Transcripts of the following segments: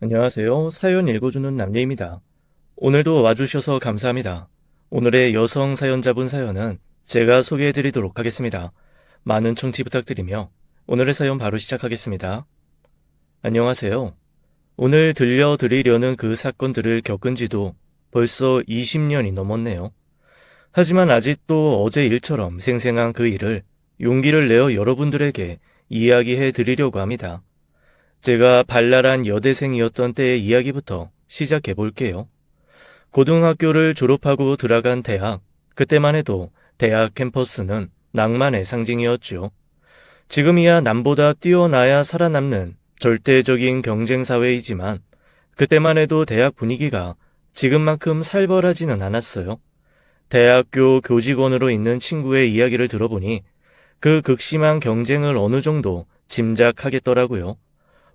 안녕하세요. 사연 읽어주는 남예입니다. 오늘도 와주셔서 감사합니다. 오늘의 여성 사연자분 사연은 제가 소개해드리도록 하겠습니다. 많은 청취 부탁드리며 오늘의 사연 바로 시작하겠습니다. 안녕하세요. 오늘 들려드리려는 그 사건들을 겪은 지도 벌써 20년이 넘었네요. 하지만 아직도 어제 일처럼 생생한 그 일을 용기를 내어 여러분들에게 이야기해 드리려고 합니다. 제가 발랄한 여대생이었던 때의 이야기부터 시작해 볼게요. 고등학교를 졸업하고 들어간 대학, 그때만 해도 대학 캠퍼스는 낭만의 상징이었죠. 지금이야 남보다 뛰어나야 살아남는 절대적인 경쟁 사회이지만 그때만 해도 대학 분위기가 지금만큼 살벌하지는 않았어요. 대학교 교직원으로 있는 친구의 이야기를 들어보니 그 극심한 경쟁을 어느 정도 짐작하겠더라고요.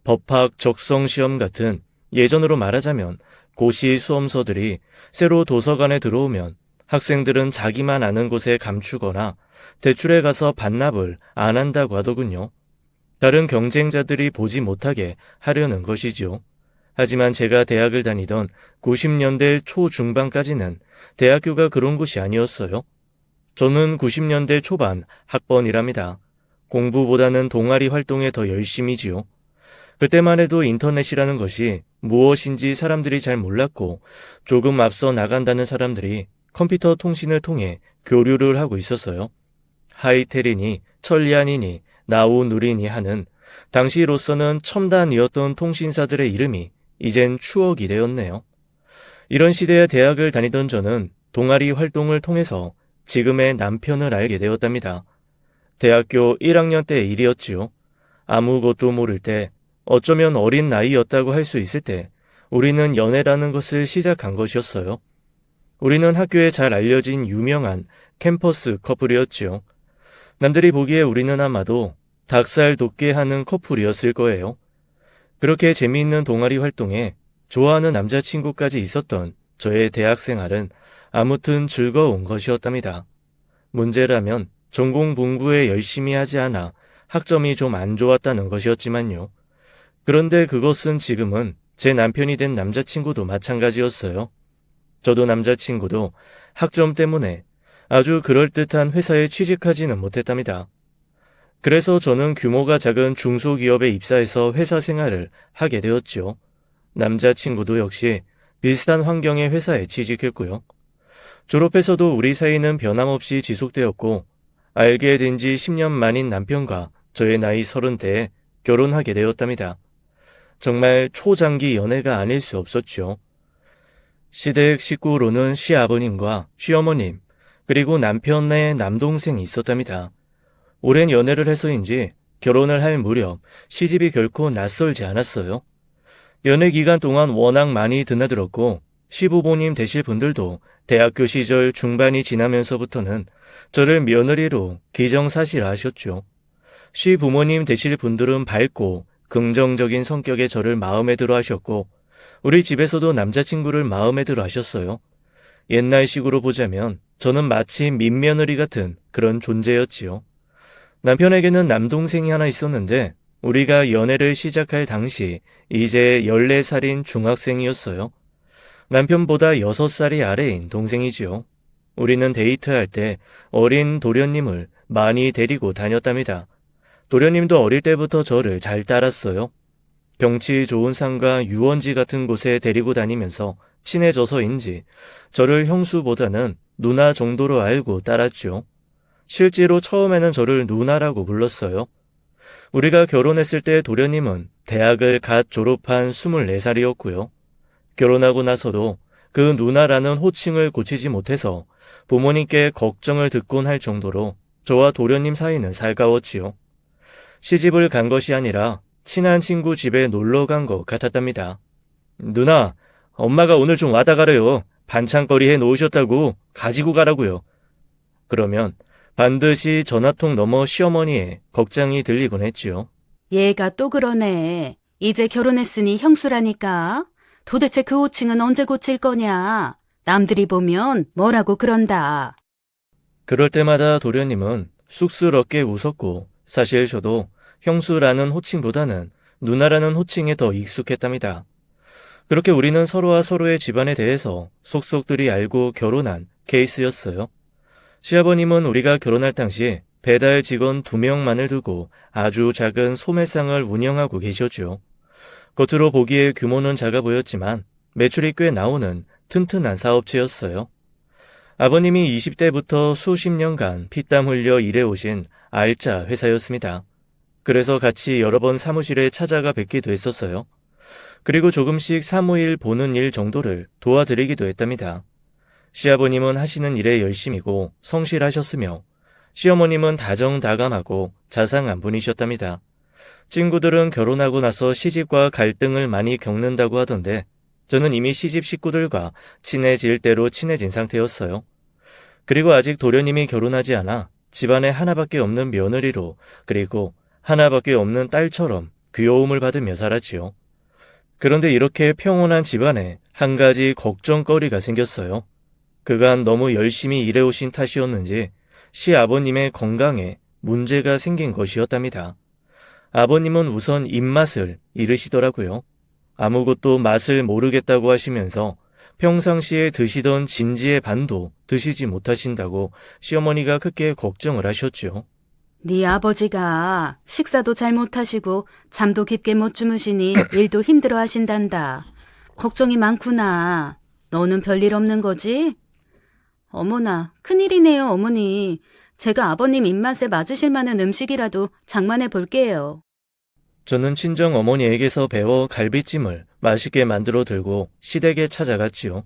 법학 적성시험 같은 예전으로 말하자면 고시 수험서들이 새로 도서관에 들어오면 학생들은 자기만 아는 곳에 감추거나 대출에 가서 반납을 안 한다고 하더군요. 다른 경쟁자들이 보지 못하게 하려는 것이죠. 하지만 제가 대학을 다니던 90년대 초중반까지는 대학교가 그런 곳이 아니었어요. 저는 90년대 초반 학번이랍니다. 공부보다는 동아리 활동에 더 열심히지요. 그때만 해도 인터넷이라는 것이 무엇인지 사람들이 잘 몰랐고 조금 앞서 나간다는 사람들이 컴퓨터 통신을 통해 교류를 하고 있었어요. 하이텔이니 천리안이니 나우누리니 하는 당시로서는 첨단이었던 통신사들의 이름이 이젠 추억이 되었네요. 이런 시대의 대학을 다니던 저는 동아리 활동을 통해서 지금의 남편을 알게 되었답니다. 대학교 1학년 때 일이었지요. 아무것도 모를 때 어쩌면 어린 나이였다고 할 수 있을 때 우리는 연애라는 것을 시작한 것이었어요. 우리는 학교에 잘 알려진 유명한 캠퍼스 커플이었지요. 남들이 보기에 우리는 아마도 닭살 돋게 하는 커플이었을 거예요. 그렇게 재미있는 동아리 활동에 좋아하는 남자친구까지 있었던 저의 대학 생활은 아무튼 즐거운 것이었답니다. 문제라면 전공 공부에 열심히 하지 않아 학점이 좀 안 좋았다는 것이었지만요. 그런데 그것은 지금은 제 남편이 된 남자친구도 마찬가지였어요. 저도 남자친구도 학점 때문에 아주 그럴듯한 회사에 취직하지는 못했답니다. 그래서 저는 규모가 작은 중소기업에 입사해서 회사 생활을 하게 되었죠. 남자친구도 역시 비슷한 환경의 회사에 취직했고요. 졸업해서도 우리 사이는 변함없이 지속되었고 알게 된 지 10년 만인 남편과 저의 나이 30대에 결혼하게 되었답니다. 정말 초장기 연애가 아닐 수 없었죠. 시댁 식구로는 시아버님과 시어머님, 그리고 남편의 남동생이 있었답니다. 오랜 연애를 해서인지 결혼을 할 무렵 시집이 결코 낯설지 않았어요. 연애 기간 동안 워낙 많이 드나들었고 시부모님 되실 분들도 대학교 시절 중반이 지나면서부터는 저를 며느리로 기정사실화하셨죠. 시부모님 되실 분들은 밝고 긍정적인 성격의 저를 마음에 들어 하셨고 우리 집에서도 남자친구를 마음에 들어 하셨어요. 옛날식으로 보자면 저는 마치 맏며느리 같은 그런 존재였지요. 남편에게는 남동생이 하나 있었는데 우리가 연애를 시작할 당시 이제 14살인 중학생이었어요. 남편보다 6살이 아래인 동생이지요. 우리는 데이트할 때 어린 도련님을 많이 데리고 다녔답니다. 도련님도 어릴 때부터 저를 잘 따랐어요. 경치 좋은 산과 유원지 같은 곳에 데리고 다니면서 친해져서인지 저를 형수보다는 누나 정도로 알고 따랐죠. 실제로 처음에는 저를 누나라고 불렀어요. 우리가 결혼했을 때 도련님은 대학을 갓 졸업한 24살이었고요. 결혼하고 나서도 그 누나라는 호칭을 고치지 못해서 부모님께 걱정을 듣곤 할 정도로 저와 도련님 사이는 살가웠지요. 시집을 간 것이 아니라 친한 친구 집에 놀러 간 것 같았답니다. 누나, 엄마가 오늘 좀 와다 가래요. 반찬거리 해 놓으셨다고 가지고 가라고요. 그러면 반드시 전화통 너머 시어머니의 걱정이 들리곤 했지요. 얘가 또 그러네. 이제 결혼했으니 형수라니까. 도대체 그 호칭은 언제 고칠 거냐. 남들이 보면 뭐라고 그런다. 그럴 때마다 도련님은 쑥스럽게 웃었고 사실 저도 형수라는 호칭보다는 누나라는 호칭에 더 익숙했답니다. 그렇게 우리는 서로와 서로의 집안에 대해서 속속들이 알고 결혼한 케이스였어요. 시아버님은 우리가 결혼할 당시 배달 직원 2명만을 두고 아주 작은 소매상을 운영하고 계셨죠. 겉으로 보기에 규모는 작아 보였지만 매출이 꽤 나오는 튼튼한 사업체였어요. 아버님이 20대부터 수십 년간 피땀 흘려 일해오신 알짜 회사였습니다. 그래서 같이 여러 번 사무실에 찾아가 뵙기도 했었어요. 그리고 조금씩 사무일 보는 일 정도를 도와드리기도 했답니다. 시아버님은 하시는 일에 열심이고 성실하셨으며 시어머님은 다정다감하고 자상한 분이셨답니다. 친구들은 결혼하고 나서 시집과 갈등을 많이 겪는다고 하던데 저는 이미 시집 식구들과 친해질 대로 친해진 상태였어요. 그리고 아직 도련님이 결혼하지 않아 집안에 하나밖에 없는 며느리로 그리고 하나밖에 없는 딸처럼 귀여움을 받으며 살았지요. 그런데 이렇게 평온한 집안에 한 가지 걱정거리가 생겼어요. 그간 너무 열심히 일해오신 탓이었는지 시아버님의 건강에 문제가 생긴 것이었답니다. 아버님은 우선 입맛을 잃으시더라고요. 아무것도 맛을 모르겠다고 하시면서 평상시에 드시던 진지의 반도 드시지 못하신다고 시어머니가 크게 걱정을 하셨죠. 네 아버지가 식사도 잘 못하시고 잠도 깊게 못 주무시니 일도 힘들어 하신단다. 걱정이 많구나. 너는 별일 없는 거지? 어머나, 큰일이네요, 어머니. 제가 아버님 입맛에 맞으실 만한 음식이라도 장만해 볼게요. 저는 친정 어머니에게서 배워 갈비찜을 맛있게 만들어 들고 시댁에 찾아갔지요.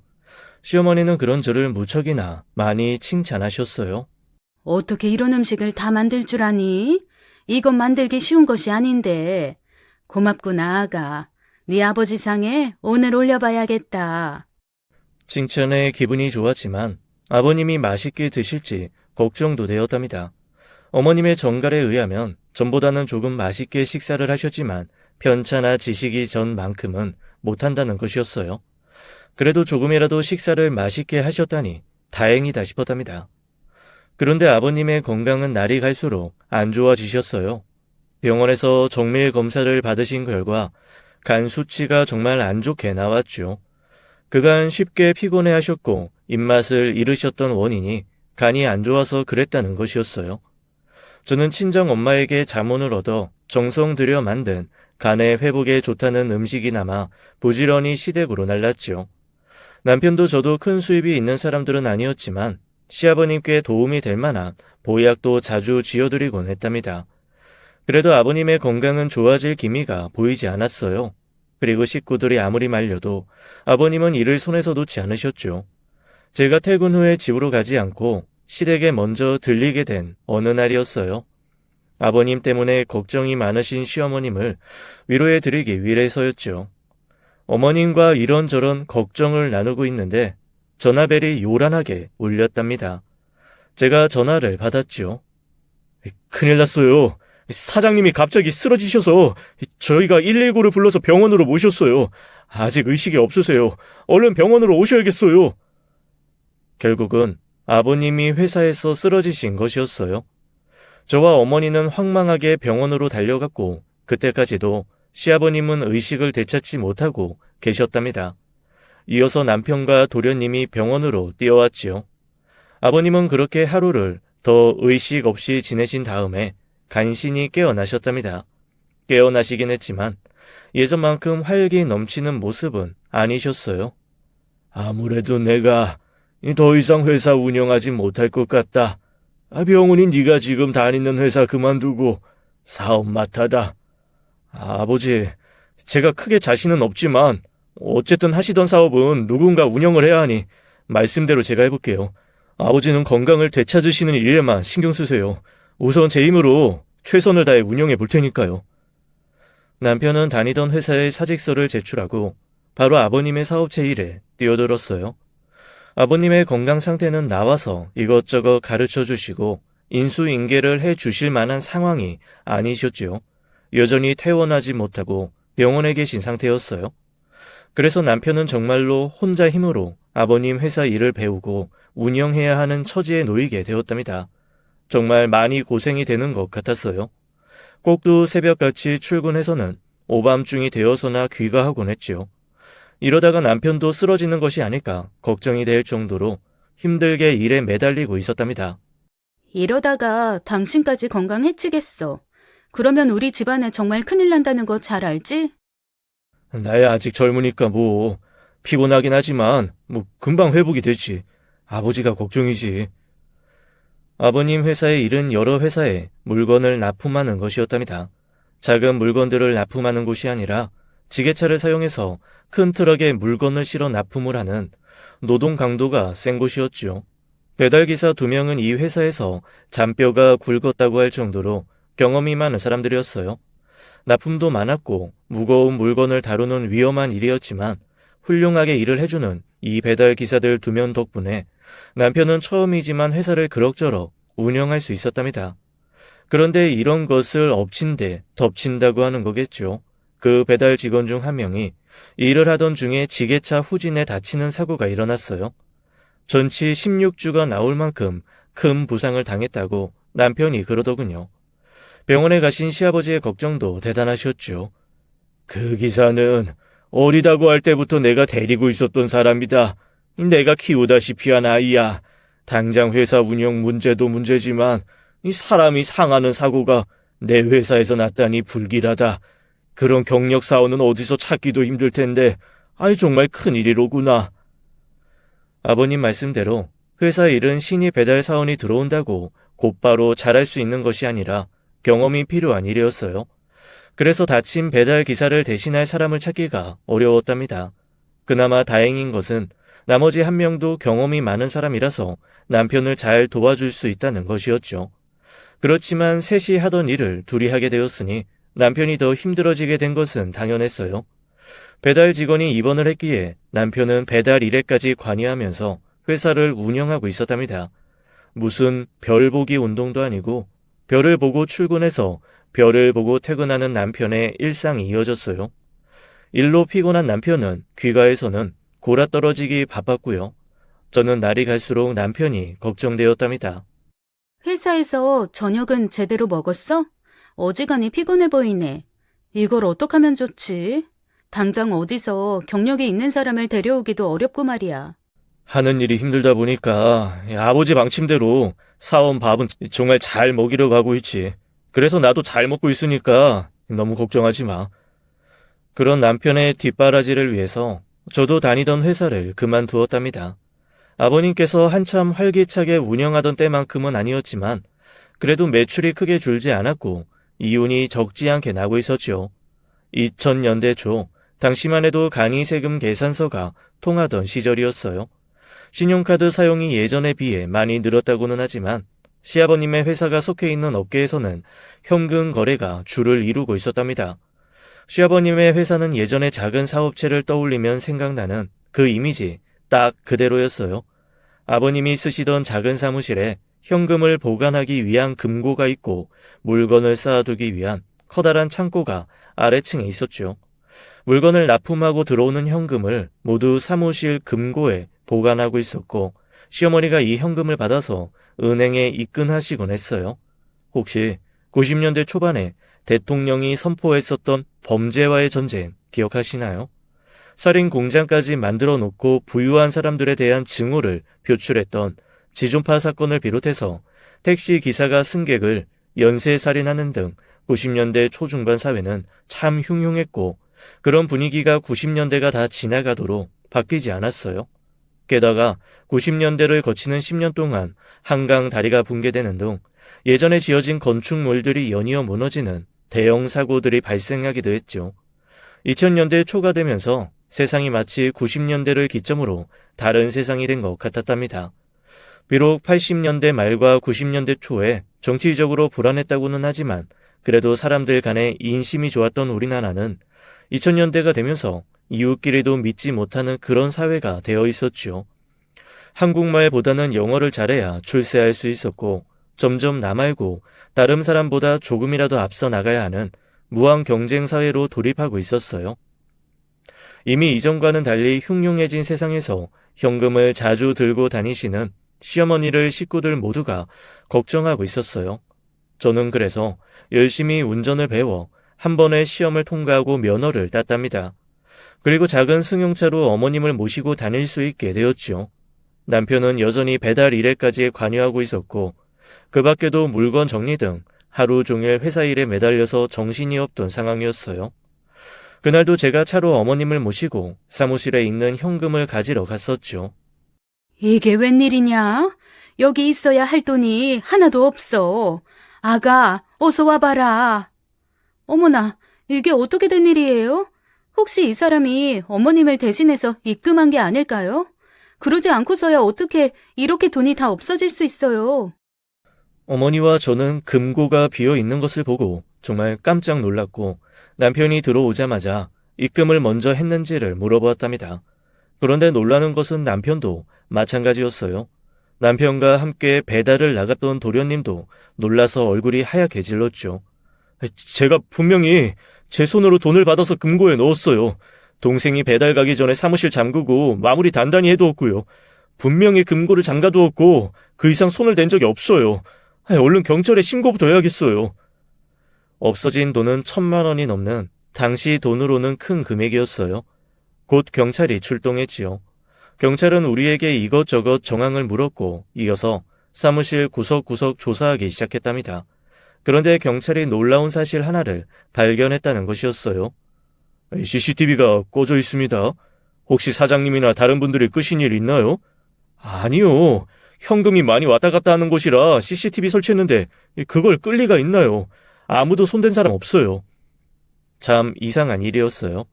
시어머니는 그런 저를 무척이나 많이 칭찬하셨어요. 어떻게 이런 음식을 다 만들 줄 아니? 이건 만들기 쉬운 것이 아닌데. 고맙구나, 아가. 네 아버지 상에 오늘 올려봐야겠다. 칭찬에 기분이 좋았지만 아버님이 맛있게 드실지 걱정도 되었답니다. 어머님의 정갈에 의하면 전보다는 조금 맛있게 식사를 하셨지만 편찮아지시기 전만큼은 못한다는 것이었어요. 그래도 조금이라도 식사를 맛있게 하셨다니 다행이다 싶었답니다. 그런데 아버님의 건강은 날이 갈수록 안 좋아지셨어요. 병원에서 정밀 검사를 받으신 결과 간 수치가 정말 안 좋게 나왔죠. 그간 쉽게 피곤해하셨고 입맛을 잃으셨던 원인이 간이 안 좋아서 그랬다는 것이었어요. 저는 친정 엄마에게 자문을 얻어 정성 들여 만든 간의 회복에 좋다는 음식이나마 부지런히 시댁으로 날랐지요. 남편도 저도 큰 수입이 있는 사람들은 아니었지만 시아버님께 도움이 될 만한 보약도 자주 지어드리곤 했답니다. 그래도 아버님의 건강은 좋아질 기미가 보이지 않았어요. 그리고 식구들이 아무리 말려도 아버님은 일을 손에서 놓지 않으셨죠. 제가 퇴근 후에 집으로 가지 않고 시댁에 먼저 들리게 된 어느 날이었어요. 아버님 때문에 걱정이 많으신 시어머님을 위로해드리기 위해서였죠. 어머님과 이런저런 걱정을 나누고 있는데 전화벨이 요란하게 울렸답니다. 제가 전화를 받았죠. 큰일 났어요. 사장님이 갑자기 쓰러지셔서 저희가 119를 불러서 병원으로 모셨어요. 아직 의식이 없으세요. 얼른 병원으로 오셔야겠어요. 결국은 아버님이 회사에서 쓰러지신 것이었어요. 저와 어머니는 황망하게 병원으로 달려갔고 그때까지도 시아버님은 의식을 되찾지 못하고 계셨답니다. 이어서 남편과 도련님이 병원으로 뛰어왔지요. 아버님은 그렇게 하루를 더 의식 없이 지내신 다음에 간신히 깨어나셨답니다. 깨어나시긴 했지만 예전만큼 활기 넘치는 모습은 아니셨어요. 아무래도 내가 더 이상 회사 운영하지 못할 것 같다. 병훈이 네가 지금 다니는 회사 그만두고 사업 맡아라. 아버지, 제가 크게 자신은 없지만 어쨌든 하시던 사업은 누군가 운영을 해야 하니 말씀대로 제가 해볼게요. 아버지는 건강을 되찾으시는 일에만 신경 쓰세요. 우선 제 힘으로 최선을 다해 운영해 볼 테니까요. 남편은 다니던 회사의 사직서를 제출하고 바로 아버님의 사업체 일에 뛰어들었어요. 아버님의 건강 상태는 나와서 이것저것 가르쳐 주시고 인수인계를 해 주실 만한 상황이 아니셨지요. 여전히 퇴원하지 못하고 병원에 계신 상태였어요. 그래서 남편은 정말로 혼자 힘으로 아버님 회사 일을 배우고 운영해야 하는 처지에 놓이게 되었답니다. 정말 많이 고생이 되는 것 같았어요. 꼭두 새벽같이 출근해서는 오밤중이 되어서나 귀가하곤 했지요. 이러다가 남편도 쓰러지는 것이 아닐까 걱정이 될 정도로 힘들게 일에 매달리고 있었답니다. 이러다가 당신까지 건강 해치겠어. 그러면 우리 집안에 정말 큰일 난다는 거 잘 알지? 나야 아직 젊으니까 뭐 피곤하긴 하지만 뭐 금방 회복이 되지. 아버지가 걱정이지. 아버님 회사의 일은 여러 회사에 물건을 납품하는 것이었답니다. 작은 물건들을 납품하는 곳이 아니라 지게차를 사용해서 큰 트럭에 물건을 실어 납품을 하는 노동 강도가 센 곳이었죠. 배달기사 2명은 이 회사에서 잔뼈가 굵었다고 할 정도로 경험이 많은 사람들이었어요. 납품도 많았고 무거운 물건을 다루는 위험한 일이었지만 훌륭하게 일을 해주는 이 배달기사들 2명 덕분에 남편은 처음이지만 회사를 그럭저럭 운영할 수 있었답니다. 그런데 이런 것을 엎친 데 덮친다고 하는 거겠죠. 그 배달 직원 중 한 명이 일을 하던 중에 지게차 후진에 다치는 사고가 일어났어요. 전치 16주가 나올 만큼 큰 부상을 당했다고 남편이 그러더군요. 병원에 가신 시아버지의 걱정도 대단하셨죠. 그 기사는 어리다고 할 때부터 내가 데리고 있었던 사람이다. 내가 키우다시피 한 아이야. 당장 회사 운영 문제도 문제지만 이 사람이 상하는 사고가 내 회사에서 났다니 불길하다. 그런 경력 사원은 어디서 찾기도 힘들 텐데 정말 큰일이로구나. 아버님 말씀대로 회사 일은 신입 배달 사원이 들어온다고 곧바로 잘할 수 있는 것이 아니라 경험이 필요한 일이었어요. 그래서 다친 배달 기사를 대신할 사람을 찾기가 어려웠답니다. 그나마 다행인 것은 나머지 한 명도 경험이 많은 사람이라서 남편을 잘 도와줄 수 있다는 것이었죠. 그렇지만 셋이 하던 일을 둘이 하게 되었으니 남편이 더 힘들어지게 된 것은 당연했어요. 배달 직원이 입원을 했기에 남편은 배달 일에까지 관여하면서 회사를 운영하고 있었답니다. 무슨 별 보기 운동도 아니고 별을 보고 출근해서 별을 보고 퇴근하는 남편의 일상이 이어졌어요. 일로 피곤한 남편은 귀가해서는 골아떨어지기 바빴고요. 저는 날이 갈수록 남편이 걱정되었답니다. 회사에서 저녁은 제대로 먹었어? 어지간히 피곤해 보이네. 이걸 어떡하면 좋지? 당장 어디서 경력이 있는 사람을 데려오기도 어렵고 말이야. 하는 일이 힘들다 보니까 아버지 방침대로 사원 밥은 정말 잘 먹이려 가고 있지. 그래서 나도 잘 먹고 있으니까 너무 걱정하지 마. 그런 남편의 뒷바라지를 위해서 저도 다니던 회사를 그만두었답니다. 아버님께서 한참 활기차게 운영하던 때만큼은 아니었지만 그래도 매출이 크게 줄지 않았고 이윤이 적지 않게 나고 있었죠. 2000년대 초 당시만 해도 간이세금 계산서가 통하던 시절이었어요. 신용카드 사용이 예전에 비해 많이 늘었다고는 하지만 시아버님의 회사가 속해 있는 업계에서는 현금 거래가 주를 이루고 있었답니다. 시아버님의 회사는 예전의 작은 사업체를 떠올리면 생각나는 그 이미지 딱 그대로였어요. 아버님이 쓰시던 작은 사무실에 현금을 보관하기 위한 금고가 있고 물건을 쌓아두기 위한 커다란 창고가 아래층에 있었죠. 물건을 납품하고 들어오는 현금을 모두 사무실 금고에 보관하고 있었고 시어머니가 이 현금을 받아서 은행에 입금하시곤 했어요. 혹시 90년대 초반에 대통령이 선포했었던 범죄와의 전쟁 기억하시나요? 살인 공장까지 만들어 놓고 부유한 사람들에 대한 증오를 표출했던 지존파 사건을 비롯해서 택시 기사가 승객을 연쇄살인하는 등 90년대 초중반 사회는 참 흉흉했고 그런 분위기가 90년대가 다 지나가도록 바뀌지 않았어요. 게다가 90년대를 거치는 10년 동안 한강 다리가 붕괴되는 등 예전에 지어진 건축물들이 연이어 무너지는 대형 사고들이 발생하기도 했죠. 2000년대 초가 되면서 세상이 마치 90년대를 기점으로 다른 세상이 된 것 같았답니다. 비록 80년대 말과 90년대 초에 정치적으로 불안했다고는 하지만 그래도 사람들 간의 인심이 좋았던 우리나라는 2000년대가 되면서 이웃끼리도 믿지 못하는 그런 사회가 되어 있었죠. 한국말보다는 영어를 잘해야 출세할 수 있었고 점점 나 말고 다른 사람보다 조금이라도 앞서 나가야 하는 무한 경쟁 사회로 돌입하고 있었어요. 이미 이전과는 달리 흉흉해진 세상에서 현금을 자주 들고 다니시는 시어머니를 식구들 모두가 걱정하고 있었어요. 저는 그래서 열심히 운전을 배워 한 번에 시험을 통과하고 면허를 땄답니다. 그리고 작은 승용차로 어머님을 모시고 다닐 수 있게 되었죠. 남편은 여전히 배달 일에까지 관여하고 있었고 그 밖에도 물건 정리 등 하루 종일 회사 일에 매달려서 정신이 없던 상황이었어요. 그날도 제가 차로 어머님을 모시고 사무실에 있는 현금을 가지러 갔었죠. 이게 웬일이냐? 여기 있어야 할 돈이 하나도 없어. 아가, 어서 와봐라. 어머나, 이게 어떻게 된 일이에요? 혹시 이 사람이 어머님을 대신해서 입금한 게 아닐까요? 그러지 않고서야 어떻게 이렇게 돈이 다 없어질 수 있어요? 어머니와 저는 금고가 비어 있는 것을 보고 정말 깜짝 놀랐고 남편이 들어오자마자 입금을 먼저 했는지를 물어보았답니다. 그런데 놀라는 것은 남편도 마찬가지였어요. 남편과 함께 배달을 나갔던 도련님도 놀라서 얼굴이 하얗게 질렀죠. 제가 분명히 제 손으로 돈을 받아서 금고에 넣었어요. 동생이 배달 가기 전에 사무실 잠그고 마무리 단단히 해두었고요. 분명히 금고를 잠가두었고 그 이상 손을 댄 적이 없어요. 얼른 경찰에 신고부터 해야겠어요. 없어진 돈은 1,000만 원이 넘는 당시 돈으로는 큰 금액이었어요. 곧 경찰이 출동했지요. 경찰은 우리에게 이것저것 정황을 물었고 이어서 사무실 구석구석 조사하기 시작했답니다. 그런데 경찰이 놀라운 사실 하나를 발견했다는 것이었어요. CCTV가 꺼져 있습니다. 혹시 사장님이나 다른 분들이 끄신 일 있나요? 아니요. 현금이 많이 왔다 갔다 하는 곳이라 CCTV 설치했는데 그걸 끌 리가 있나요? 아무도 손댄 사람 없어요. 참 이상한 일이었어요.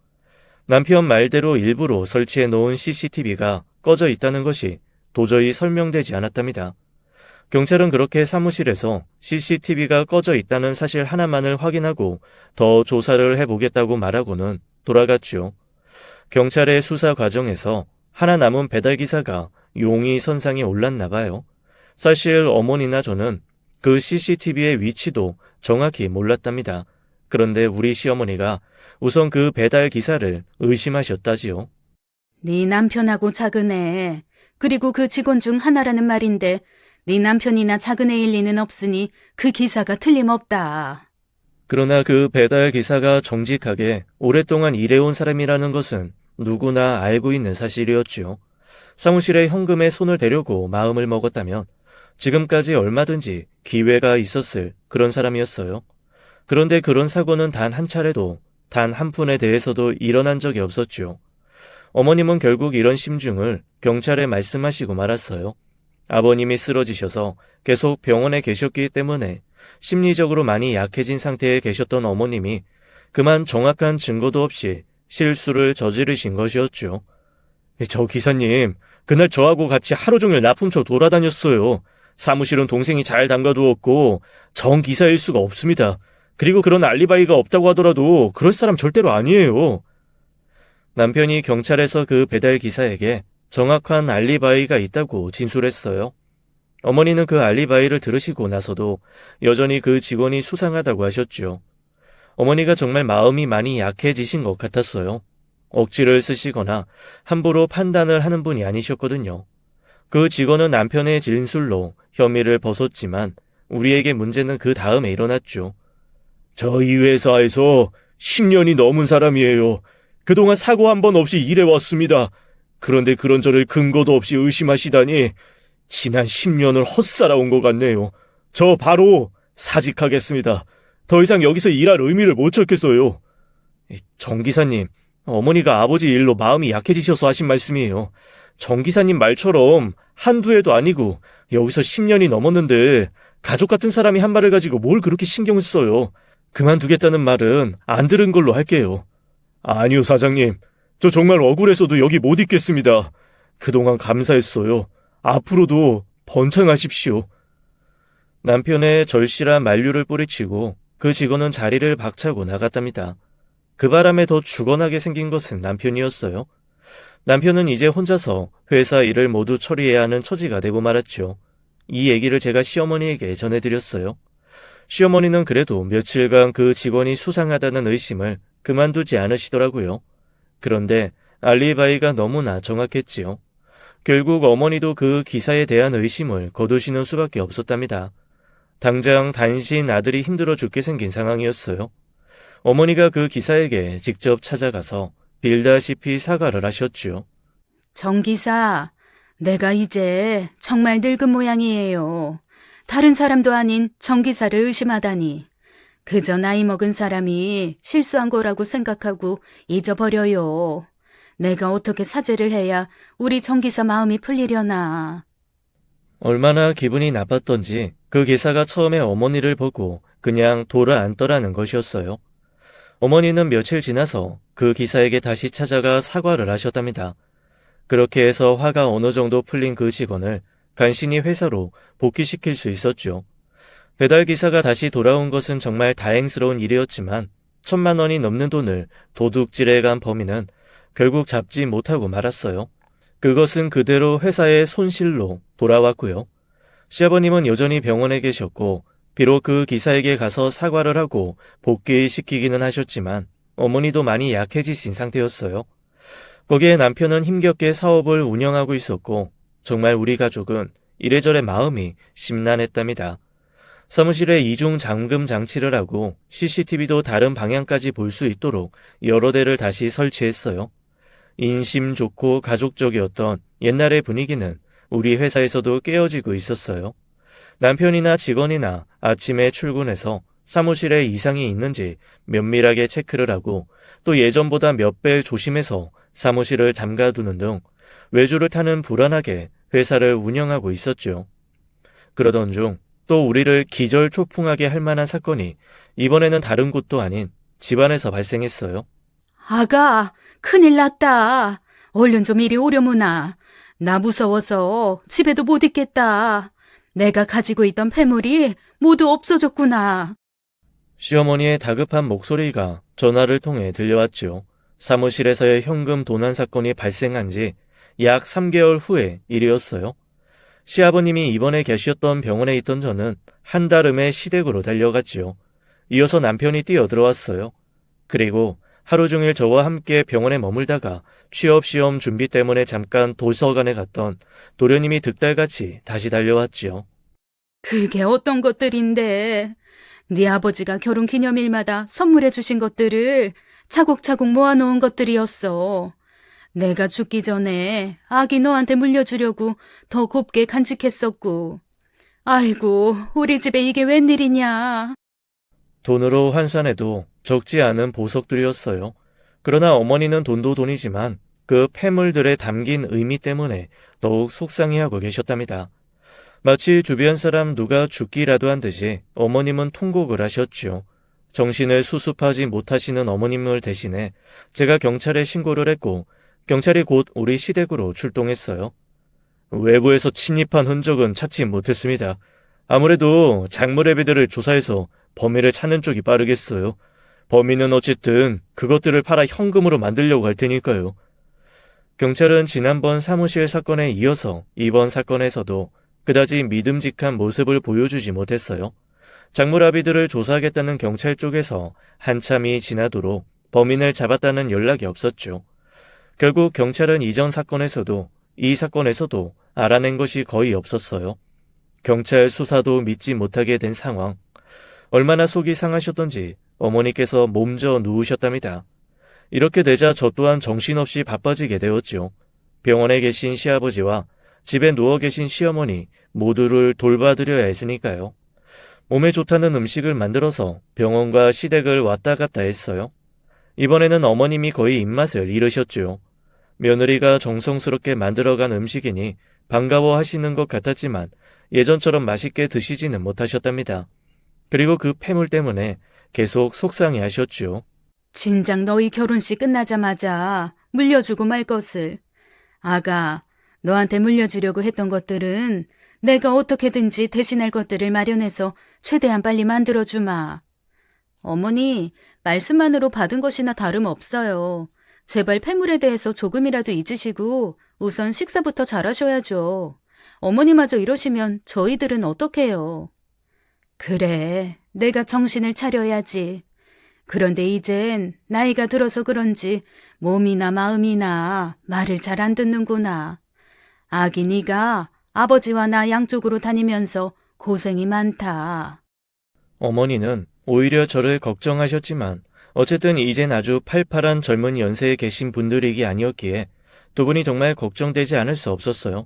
남편 말대로 일부러 설치해 놓은 CCTV가 꺼져 있다는 것이 도저히 설명되지 않았답니다. 경찰은 그렇게 사무실에서 CCTV가 꺼져 있다는 사실 하나만을 확인하고 더 조사를 해보겠다고 말하고는 돌아갔죠. 경찰의 수사 과정에서 하나 남은 배달기사가 용의 선상에 올랐나 봐요. 사실 어머니나 저는 그 CCTV의 위치도 정확히 몰랐답니다. 그런데 우리 시어머니가 우선 그 배달기사를 의심하셨다지요. 네 남편하고 작은애, 그리고 그 직원 중 하나라는 말인데 네 남편이나 작은애일 리는 없으니 그 기사가 틀림없다. 그러나 그 배달기사가 정직하게 오랫동안 일해온 사람이라는 것은 누구나 알고 있는 사실이었지요. 사무실에 현금에 손을 대려고 마음을 먹었다면 지금까지 얼마든지 기회가 있었을 그런 사람이었어요. 그런데 그런 사고는 단 한 차례도 단 한 푼에 대해서도 일어난 적이 없었죠. 어머님은 결국 이런 심중을 경찰에 말씀하시고 말았어요. 아버님이 쓰러지셔서 계속 병원에 계셨기 때문에 심리적으로 많이 약해진 상태에 계셨던 어머님이 그만 정확한 증거도 없이 실수를 저지르신 것이었죠. 저 기사님, 그날 저하고 같이 하루 종일 납품처 돌아다녔어요. 사무실은 동생이 잘 담가두었고 정 기사일 수가 없습니다. 그리고 그런 알리바이가 없다고 하더라도 그럴 사람 절대로 아니에요. 남편이 경찰에서 그 배달 기사에게 정확한 알리바이가 있다고 진술했어요. 어머니는 그 알리바이를 들으시고 나서도 여전히 그 직원이 수상하다고 하셨죠. 어머니가 정말 마음이 많이 약해지신 것 같았어요. 억지를 쓰시거나 함부로 판단을 하는 분이 아니셨거든요. 그 직원은 남편의 진술로 혐의를 벗었지만 우리에게 문제는 그 다음에 일어났죠. 저희 회사에서 10년이 넘은 사람이에요. 그동안 사고 한 번 없이 일해왔습니다. 그런데 그런 저를 근거도 없이 의심하시다니 지난 10년을 헛살아온 것 같네요. 저 바로 사직하겠습니다. 더 이상 여기서 일할 의미를 못 찾겠어요. 정 기사님, 어머니가 아버지 일로 마음이 약해지셔서 하신 말씀이에요. 정 기사님 말처럼 한두 해도 아니고 여기서 10년이 넘었는데 가족 같은 사람이 한 말을 가지고 뭘 그렇게 신경을 써요. 그만두겠다는 말은 안 들은 걸로 할게요. 아니요, 사장님. 저 정말 억울해서도 여기 못 있겠습니다. 그동안 감사했어요. 앞으로도 번창하십시오. 남편의 절실한 만류를 뿌리치고 그 직원은 자리를 박차고 나갔답니다. 그 바람에 더 죽어나게 생긴 것은 남편이었어요. 남편은 이제 혼자서 회사 일을 모두 처리해야 하는 처지가 되고 말았죠. 이 얘기를 제가 시어머니에게 전해드렸어요. 시어머니는 그래도 며칠간 그 직원이 수상하다는 의심을 그만두지 않으시더라고요. 그런데 알리바이가 너무나 정확했지요. 결국 어머니도 그 기사에 대한 의심을 거두시는 수밖에 없었답니다. 당장 단신 아들이 힘들어 죽게 생긴 상황이었어요. 어머니가 그 기사에게 직접 찾아가서 빌다시피 사과를 하셨지요. 정 기사, 내가 이제 정말 늙은 모양이에요. 다른 사람도 아닌 정 기사를 의심하다니. 그저 나이 먹은 사람이 실수한 거라고 생각하고 잊어버려요. 내가 어떻게 사죄를 해야 우리 정 기사 마음이 풀리려나. 얼마나 기분이 나빴던지 그 기사가 처음에 어머니를 보고 그냥 돌아앉더라는 것이었어요. 어머니는 며칠 지나서 그 기사에게 다시 찾아가 사과를 하셨답니다. 그렇게 해서 화가 어느 정도 풀린 그 직원을 간신히 회사로 복귀시킬 수 있었죠. 배달 기사가 다시 돌아온 것은 정말 다행스러운 일이었지만 1,000만 원이 넘는 돈을 도둑질해 간 범인은 결국 잡지 못하고 말았어요. 그것은 그대로 회사의 손실로 돌아왔고요. 시아버님은 여전히 병원에 계셨고 비록 그 기사에게 가서 사과를 하고 복귀시키기는 하셨지만 어머니도 많이 약해지신 상태였어요. 거기에 남편은 힘겹게 사업을 운영하고 있었고 정말 우리 가족은 이래저래 마음이 심란했답니다. 사무실에 이중 잠금 장치를 하고 CCTV도 다른 방향까지 볼 수 있도록 여러 대를 다시 설치했어요. 인심 좋고 가족적이었던 옛날의 분위기는 우리 회사에서도 깨어지고 있었어요. 남편이나 직원이나 아침에 출근해서 사무실에 이상이 있는지 면밀하게 체크를 하고 또 예전보다 몇 배 조심해서 사무실을 잠가두는 등 외주를 타는 불안하게 회사를 운영하고 있었죠. 그러던 중 또 우리를 기절초풍하게 할 만한 사건이 이번에는 다른 곳도 아닌 집안에서 발생했어요. 아가, 큰일 났다. 얼른 좀 이리 오려무나. 나 무서워서 집에도 못 있겠다. 내가 가지고 있던 폐물이 모두 없어졌구나. 시어머니의 다급한 목소리가 전화를 통해 들려왔죠. 사무실에서의 현금 도난 사건이 발생한 지 약 3개월 후의 일이었어요. 시아버님이 입원해 계셨던 병원에 있던 저는 한달음에 시댁으로 달려갔지요. 이어서 남편이 뛰어들어왔어요. 그리고 하루 종일 저와 함께 병원에 머물다가 취업시험 준비 때문에 잠깐 도서관에 갔던 도련님이 득달같이 다시 달려왔지요. 그게 어떤 것들인데? 네 아버지가 결혼기념일마다 선물해 주신 것들을 차곡차곡 모아놓은 것들이었어. 내가 죽기 전에 아기 너한테 물려주려고 더 곱게 간직했었고. 아이고, 우리 집에 이게 웬일이냐. 돈으로 환산해도 적지 않은 보석들이었어요. 그러나 어머니는 돈도 돈이지만 그 폐물들에 담긴 의미 때문에 더욱 속상해하고 계셨답니다. 마치 주변 사람 누가 죽기라도 한 듯이 어머님은 통곡을 하셨죠. 정신을 수습하지 못하시는 어머님을 대신해 제가 경찰에 신고를 했고 경찰이 곧 우리 시댁으로 출동했어요. 외부에서 침입한 흔적은 찾지 못했습니다. 아무래도 장물애비들을 조사해서 범인을 찾는 쪽이 빠르겠어요. 범인은 어쨌든 그것들을 팔아 현금으로 만들려고 할 테니까요. 경찰은 지난번 사무실 사건에 이어서 이번 사건에서도 그다지 믿음직한 모습을 보여주지 못했어요. 장물아비들을 조사하겠다는 경찰 쪽에서 한참이 지나도록 범인을 잡았다는 연락이 없었죠. 결국 경찰은 이전 사건에서도 이 사건에서도 알아낸 것이 거의 없었어요. 경찰 수사도 믿지 못하게 된 상황. 얼마나 속이 상하셨던지 어머니께서 몸져 누우셨답니다. 이렇게 되자 저 또한 정신없이 바빠지게 되었죠. 병원에 계신 시아버지와 집에 누워 계신 시어머니 모두를 돌봐드려야 했으니까요. 몸에 좋다는 음식을 만들어서 병원과 시댁을 왔다 갔다 했어요. 이번에는 어머님이 거의 입맛을 잃으셨죠. 며느리가 정성스럽게 만들어간 음식이니 반가워하시는 것 같았지만 예전처럼 맛있게 드시지는 못하셨답니다. 그리고 그 폐물 때문에 계속 속상해 하셨죠. 진작 너희 결혼식 끝나자마자 물려주고 말 것을. 아가, 너한테 물려주려고 했던 것들은 내가 어떻게든지 대신할 것들을 마련해서 최대한 빨리 만들어주마. 어머니, 말씀만으로 받은 것이나 다름없어요. 제발 폐물에 대해서 조금이라도 잊으시고 우선 식사부터 잘하셔야죠. 어머니마저 이러시면 저희들은 어떡해요. 그래, 내가 정신을 차려야지. 그런데 이젠 나이가 들어서 그런지 몸이나 마음이나 말을 잘 안 듣는구나. 아기 네가 아버지와 나 양쪽으로 다니면서 고생이 많다. 어머니는 오히려 저를 걱정하셨지만 어쨌든 이젠 아주 팔팔한 젊은 연세에 계신 분들이기 아니었기에 두 분이 정말 걱정되지 않을 수 없었어요.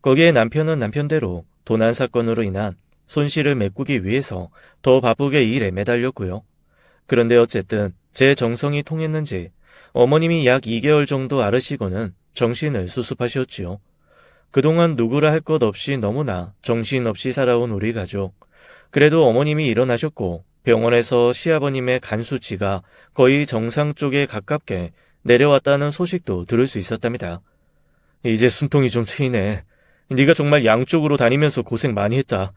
거기에 남편은 남편대로 도난 사건으로 인한 손실을 메꾸기 위해서 더 바쁘게 일에 매달렸고요. 그런데 어쨌든 제 정성이 통했는지 어머님이 약 2개월 정도 앓으시고는 정신을 수습하셨지요. 그동안 누구라 할 것 없이 너무나 정신없이 살아온 우리 가족. 그래도 어머님이 일어나셨고 병원에서 시아버님의 간 수치가 거의 정상 쪽에 가깝게 내려왔다는 소식도 들을 수 있었답니다. 이제 숨통이 좀 트이네. 네가 정말 양쪽으로 다니면서 고생 많이 했다.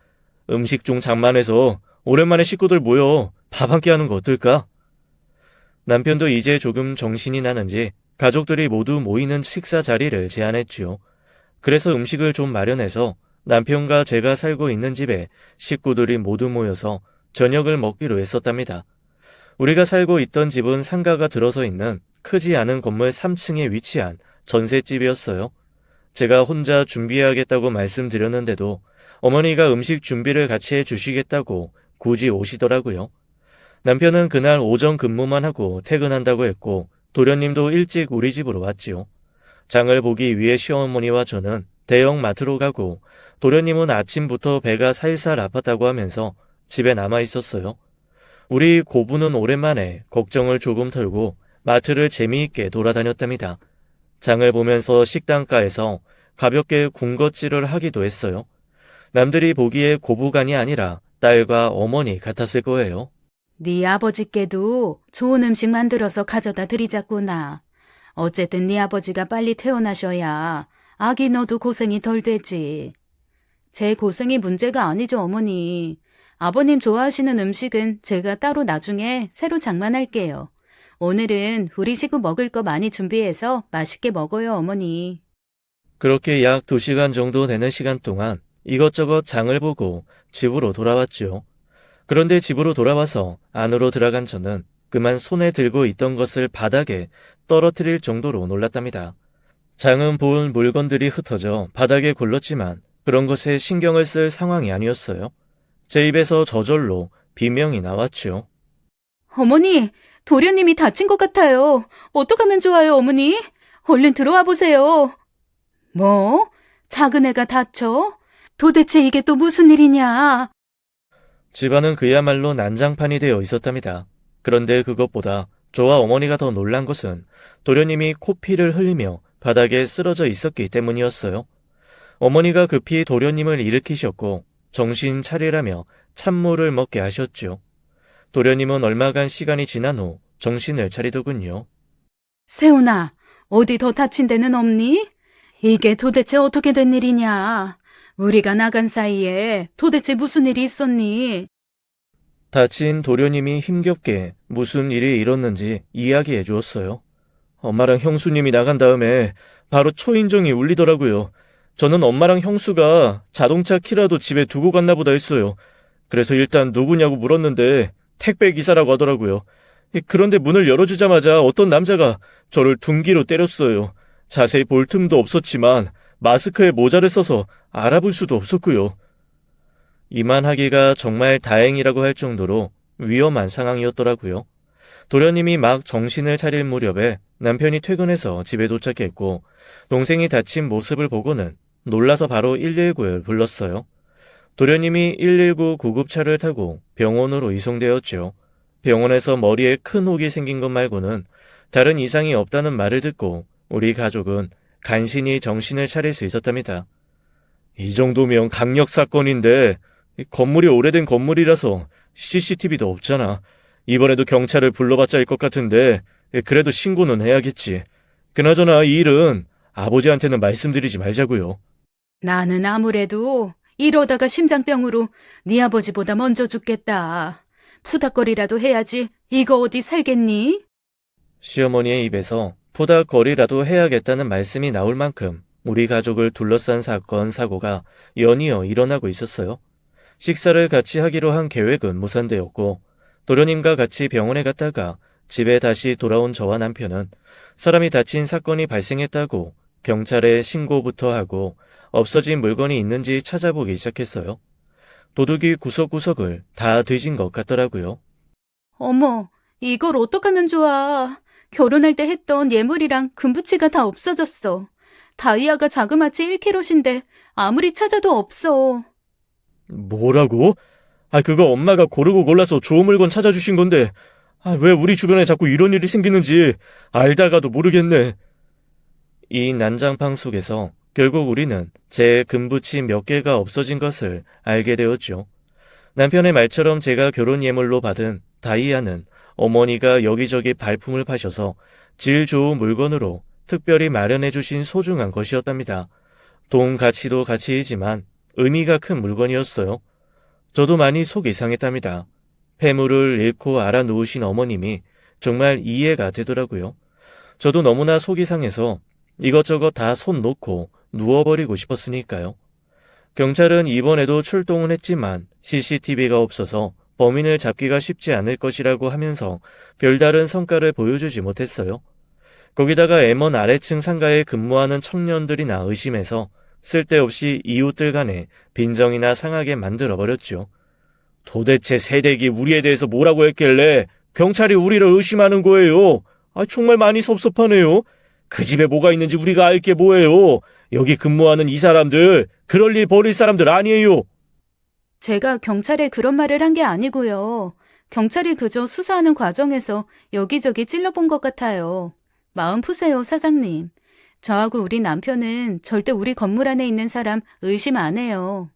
음식중 장만해서 오랜만에 식구들 모여 밥 한 끼 하는 거 어떨까? 남편도 이제 조금 정신이 나는지 가족들이 모두 모이는 식사 자리를 제안했지요. 그래서 음식을 좀 마련해서 남편과 제가 살고 있는 집에 식구들이 모두 모여서 저녁을 먹기로 했었답니다. 우리가 살고 있던 집은 상가가 들어서 있는 크지 않은 건물 3층에 위치한 전셋집이었어요. 제가 혼자 준비해야겠다고 말씀드렸는데도 어머니가 음식 준비를 같이 해주시겠다고 굳이 오시더라고요. 남편은 그날 오전 근무만 하고 퇴근한다고 했고 도련님도 일찍 우리 집으로 왔지요. 장을 보기 위해 시어머니와 저는 대형 마트로 가고 도련님은 아침부터 배가 살살 아팠다고 하면서 집에 남아 있었어요. 우리 고부는 오랜만에 걱정을 조금 털고 마트를 재미있게 돌아다녔답니다. 장을 보면서 식당가에서 가볍게 군것질을 하기도 했어요. 남들이 보기에 고부간이 아니라 딸과 어머니 같았을 거예요. 네 아버지께도 좋은 음식 만들어서 가져다 드리자꾸나. 어쨌든 네 아버지가 빨리 퇴원하셔야 아기 너도 고생이 덜 되지. 제 고생이 문제가 아니죠, 어머니. 아버님 좋아하시는 음식은 제가 따로 나중에 새로 장만할게요. 오늘은 우리 식구 먹을 거 많이 준비해서 맛있게 먹어요, 어머니. 그렇게 약 2시간 정도 되는 시간 동안 이것저것 장을 보고 집으로 돌아왔죠. 그런데 집으로 돌아와서 안으로 들어간 저는 그만 손에 들고 있던 것을 바닥에 떨어뜨릴 정도로 놀랐답니다. 장은 본 물건들이 흩어져 바닥에 굴렀지만 그런 것에 신경을 쓸 상황이 아니었어요. 제 입에서 저절로 비명이 나왔죠. 어머니, 도련님이 다친 것 같아요. 어떡하면 좋아요, 어머니? 얼른 들어와 보세요. 뭐? 작은 애가 다쳐? 도대체 이게 또 무슨 일이냐? 집안은 그야말로 난장판이 되어 있었답니다. 그런데 그것보다 저와 어머니가 더 놀란 것은 도련님이 코피를 흘리며 바닥에 쓰러져 있었기 때문이었어요. 어머니가 급히 도련님을 일으키셨고 정신 차리라며 찬물을 먹게 하셨죠. 도련님은 얼마간 시간이 지난 후 정신을 차리더군요. 세훈아, 어디 더 다친 데는 없니? 이게 도대체 어떻게 된 일이냐? 우리가 나간 사이에 도대체 무슨 일이 있었니? 다친 도련님이 힘겹게 무슨 일이 일었는지 이야기해 주었어요. 엄마랑 형수님이 나간 다음에 바로 초인종이 울리더라고요. 저는 엄마랑 형수가 자동차 키라도 집에 두고 갔나 보다 했어요. 그래서 일단 누구냐고 물었는데 택배 기사라고 하더라고요. 그런데 문을 열어주자마자 어떤 남자가 저를 둔기로 때렸어요. 자세히 볼 틈도 없었지만 마스크에 모자를 써서 알아볼 수도 없었고요. 이만하기가 정말 다행이라고 할 정도로 위험한 상황이었더라고요. 도련님이 막 정신을 차릴 무렵에 남편이 퇴근해서 집에 도착했고 동생이 다친 모습을 보고는 놀라서 바로 119를 불렀어요. 도련님이 119 구급차를 타고 병원으로 이송되었죠. 병원에서 머리에 큰 혹이 생긴 것 말고는 다른 이상이 없다는 말을 듣고 우리 가족은 간신히 정신을 차릴 수 있었답니다. 이 정도면 강력 사건인데 건물이 오래된 건물이라서 CCTV도 없잖아. 이번에도 경찰을 불러봤자 할 것 같은데 그래도 신고는 해야겠지. 그나저나 이 일은 아버지한테는 말씀드리지 말자고요. 나는 아무래도 이러다가 심장병으로 네 아버지보다 먼저 죽겠다. 푸닥거리라도 해야지. 이거 어디 살겠니? 시어머니의 입에서 푸닥거리라도 해야겠다는 말씀이 나올 만큼 우리 가족을 둘러싼 사건, 사고가 연이어 일어나고 있었어요. 식사를 같이 하기로 한 계획은 무산되었고 도련님과 같이 병원에 갔다가 집에 다시 돌아온 저와 남편은 사람이 다친 사건이 발생했다고 경찰에 신고부터 하고 없어진 물건이 있는지 찾아보기 시작했어요. 도둑이 구석구석을 다 뒤진 것 같더라고요. 어머, 이걸 어떡하면 좋아. 결혼할 때 했던 예물이랑 금부치가 다 없어졌어. 다이아가 자그마치 1kg인데 아무리 찾아도 없어. 뭐라고? 그거 엄마가 고르고 골라서 좋은 물건 찾아주신 건데, 왜 우리 주변에 자꾸 이런 일이 생기는지 알다가도 모르겠네. 이 난장판 속에서 결국 우리는 제 금부치 몇 개가 없어진 것을 알게 되었죠. 남편의 말처럼 제가 결혼 예물로 받은 다이아는 어머니가 여기저기 발품을 파셔서 질 좋은 물건으로 특별히 마련해 주신 소중한 것이었답니다. 돈 가치도 가치이지만 의미가 큰 물건이었어요. 저도 많이 속이 상했답니다. 폐물을 잃고 알아놓으신 어머님이 정말 이해가 되더라고요. 저도 너무나 속이 상해서 이것저것 다 손 놓고 누워버리고 싶었으니까요. 경찰은 이번에도 출동은 했지만 CCTV가 없어서 범인을 잡기가 쉽지 않을 것이라고 하면서 별다른 성과를 보여주지 못했어요. 거기다가 M1 아래층 상가에 근무하는 청년들이나 의심해서 쓸데없이 이웃들 간에 빈정이나 상하게 만들어버렸죠. 도대체 새댁이 우리에 대해서 뭐라고 했길래 경찰이 우리를 의심하는 거예요? 정말 많이 섭섭하네요. 그 집에 뭐가 있는지 우리가 알 게 뭐예요? 여기 근무하는 이 사람들, 그럴 일 벌일 사람들 아니에요. 제가 경찰에 그런 말을 한 게 아니고요. 경찰이 그저 수사하는 과정에서 여기저기 찔러본 것 같아요. 마음 푸세요, 사장님. 저하고 우리 남편은 절대 우리 건물 안에 있는 사람 의심 안 해요.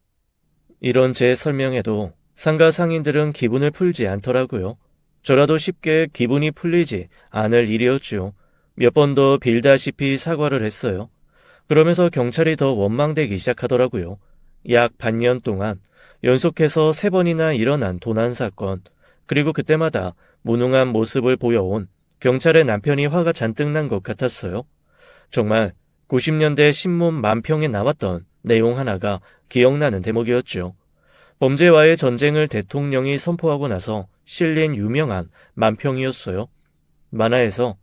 이런 제 설명에도 상가 상인들은 기분을 풀지 않더라고요. 저라도 쉽게 기분이 풀리지 않을 일이었죠. 몇 번 더 빌다시피 사과를 했어요. 그러면서 경찰이 더 원망되기 시작하더라고요. 약 반년 동안 연속해서 3번이나 일어난 도난 사건, 그리고 그때마다 무능한 모습을 보여온 경찰의 남편이 화가 잔뜩 난 것 같았어요. 정말 90년대 신문 만평에 나왔던 내용 하나가 기억나는 대목이었죠. 범죄와의 전쟁을 대통령이 선포하고 나서 실린 유명한 만평이었어요. 만화에서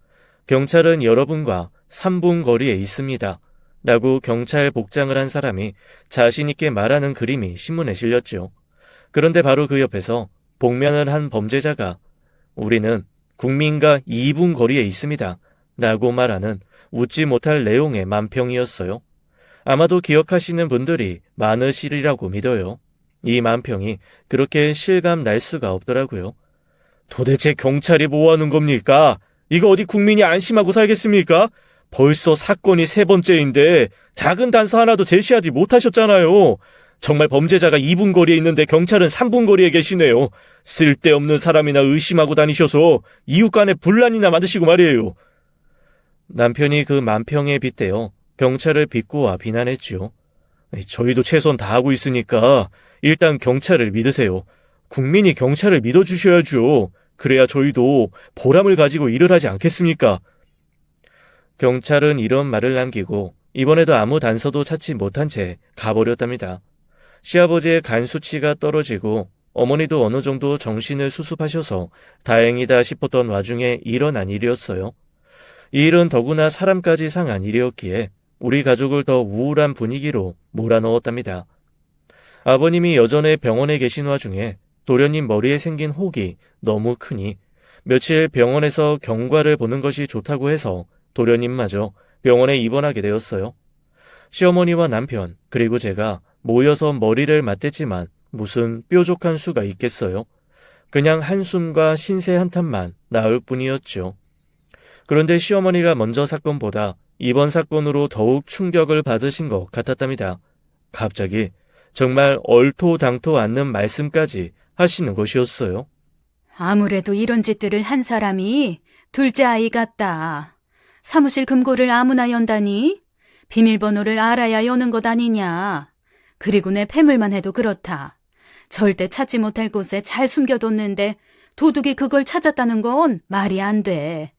경찰은 여러분과 3분 거리에 있습니다. 라고 경찰 복장을 한 사람이 자신있게 말하는 그림이 신문에 실렸죠. 그런데 바로 그 옆에서 복면을 한 범죄자가 우리는 국민과 2분 거리에 있습니다. 라고 말하는 웃지 못할 내용의 만평이었어요. 아마도 기억하시는 분들이 많으시리라고 믿어요. 이 만평이 그렇게 실감 날 수가 없더라고요. 도대체 경찰이 뭐 하는 겁니까? 이거 어디 국민이 안심하고 살겠습니까? 벌써 사건이 3번째인데 작은 단서 하나도 제시하지 못하셨잖아요. 정말 범죄자가 2분 거리에 있는데 경찰은 3분 거리에 계시네요. 쓸데없는 사람이나 의심하고 다니셔서 이웃 간에 분란이나 만드시고 말이에요. 남편이 그 만평에 빗대어 경찰을 비꼬아 비난했지요. 저희도 최선 다하고 있으니까 일단 경찰을 믿으세요. 국민이 경찰을 믿어주셔야죠. 그래야 저희도 보람을 가지고 일을 하지 않겠습니까? 경찰은 이런 말을 남기고 이번에도 아무 단서도 찾지 못한 채 가버렸답니다. 시아버지의 간 수치가 떨어지고 어머니도 어느 정도 정신을 수습하셔서 다행이다 싶었던 와중에 일어난 일이었어요. 이 일은 더구나 사람까지 상한 일이었기에 우리 가족을 더 우울한 분위기로 몰아넣었답니다. 아버님이 여전히 병원에 계신 와중에 도련님 머리에 생긴 혹이 너무 크니 며칠 병원에서 경과를 보는 것이 좋다고 해서 도련님마저 병원에 입원하게 되었어요. 시어머니와 남편 그리고 제가 모여서 머리를 맞댔지만 무슨 뾰족한 수가 있겠어요. 그냥 한숨과 신세 한탄만 나올 뿐이었죠. 그런데 시어머니가 먼저 사건보다 이번 사건으로 더욱 충격을 받으신 것 같았답니다. 갑자기 정말 얼토당토 않는 말씀까지 하시는 것이었어요. 아무래도 이런 짓들을 한 사람이 둘째 아이 같다. 사무실 금고를 아무나 연다니? 비밀번호를 알아야 여는 것 아니냐? 그리고 내 폐물만 해도 그렇다. 절대 찾지 못할 곳에 잘 숨겨뒀는데 도둑이 그걸 찾았다는 건 말이 안 돼.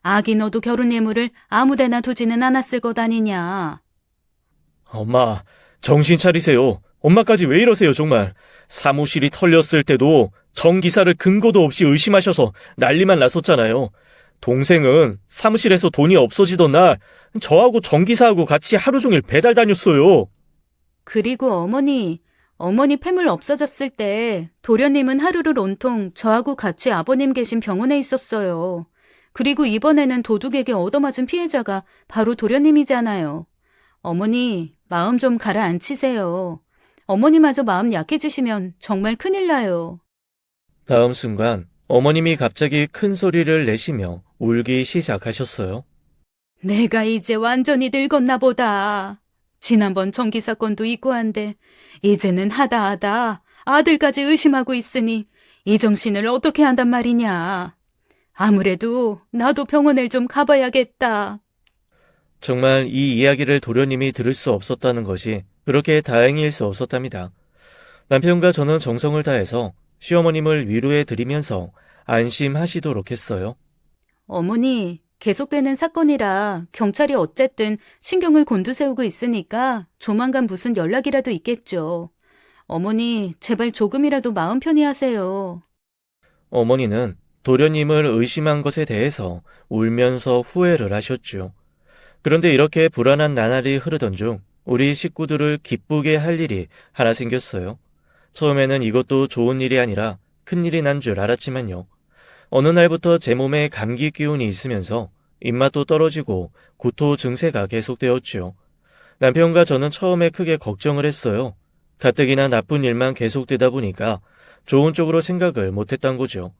아기 너도 결혼 예물을 아무데나 두지는 않았을 것 아니냐? 엄마, 정신 차리세요. 엄마까지 왜 이러세요, 정말. 사무실이 털렸을 때도 정기사를 근거도 없이 의심하셔서 난리만 났었잖아요. 동생은 사무실에서 돈이 없어지던 날 저하고 정기사하고 같이 하루 종일 배달 다녔어요. 그리고 어머니, 어머니 폐물 없어졌을 때 도련님은 하루를 온통 저하고 같이 아버님 계신 병원에 있었어요. 그리고 이번에는 도둑에게 얻어맞은 피해자가 바로 도련님이잖아요. 어머니, 마음 좀 가라앉히세요. 어머니마저 마음 약해지시면 정말 큰일 나요. 다음 순간 어머님이 갑자기 큰 소리를 내시며 울기 시작하셨어요. 내가 이제 완전히 늙었나 보다. 지난번 전기 사건도 있고 한데 이제는 하다 아들까지 의심하고 있으니 이 정신을 어떻게 한단 말이냐. 아무래도 나도 병원을 좀 가봐야겠다. 정말 이 이야기를 도련님이 들을 수 없었다는 것이 그렇게 다행일 수 없었답니다. 남편과 저는 정성을 다해서 시어머님을 위로해 드리면서 안심하시도록 했어요. 어머니, 계속되는 사건이라 경찰이 어쨌든 신경을 곤두세우고 있으니까 조만간 무슨 연락이라도 있겠죠. 어머니, 제발 조금이라도 마음 편히 하세요. 어머니는 도련님을 의심한 것에 대해서 울면서 후회를 하셨죠. 그런데 이렇게 불안한 나날이 흐르던 중 우리 식구들을 기쁘게 할 일이 하나 생겼어요. 처음에는 이것도 좋은 일이 아니라 큰 일이 난 줄 알았지만요. 어느 날부터 제 몸에 감기 기운이 있으면서 입맛도 떨어지고 구토 증세가 계속되었지요. 남편과 저는 처음에 크게 걱정을 했어요. 가뜩이나 나쁜 일만 계속되다 보니까 좋은 쪽으로 생각을 못했던 거죠.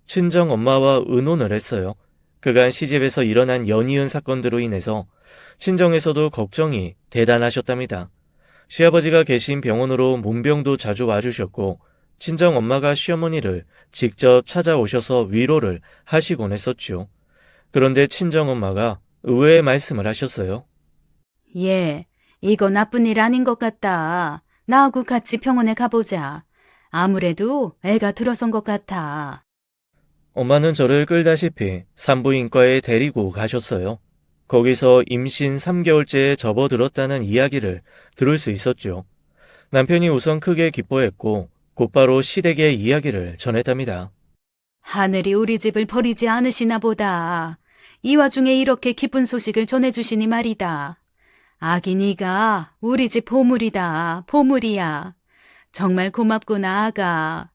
친정 엄마와 의논을 했어요. 그간 시집에서 일어난 연이은 사건들로 인해서 친정에서도 걱정이 대단하셨답니다. 시아버지가 계신 병원으로 문병도 자주 와주셨고 친정 엄마가 시어머니를 직접 찾아오셔서 위로를 하시곤 했었죠. 그런데 친정 엄마가 의외의 말씀을 하셨어요. 예, 이거 나쁜 일 아닌 것 같다. 나하고 같이 병원에 가보자. 아무래도 애가 들어선 것 같아. 엄마는 저를 끌다시피 산부인과에 데리고 가셨어요. 거기서 임신 3개월째에 접어들었다는 이야기를 들을 수 있었죠. 남편이 우선 크게 기뻐했고 곧바로 시댁의 이야기를 전했답니다. 하늘이 우리 집을 버리지 않으시나 보다. 이 와중에 이렇게 기쁜 소식을 전해주시니 말이다. 아기 네가 우리 집 보물이다. 보물이야. 정말 고맙구나 아가.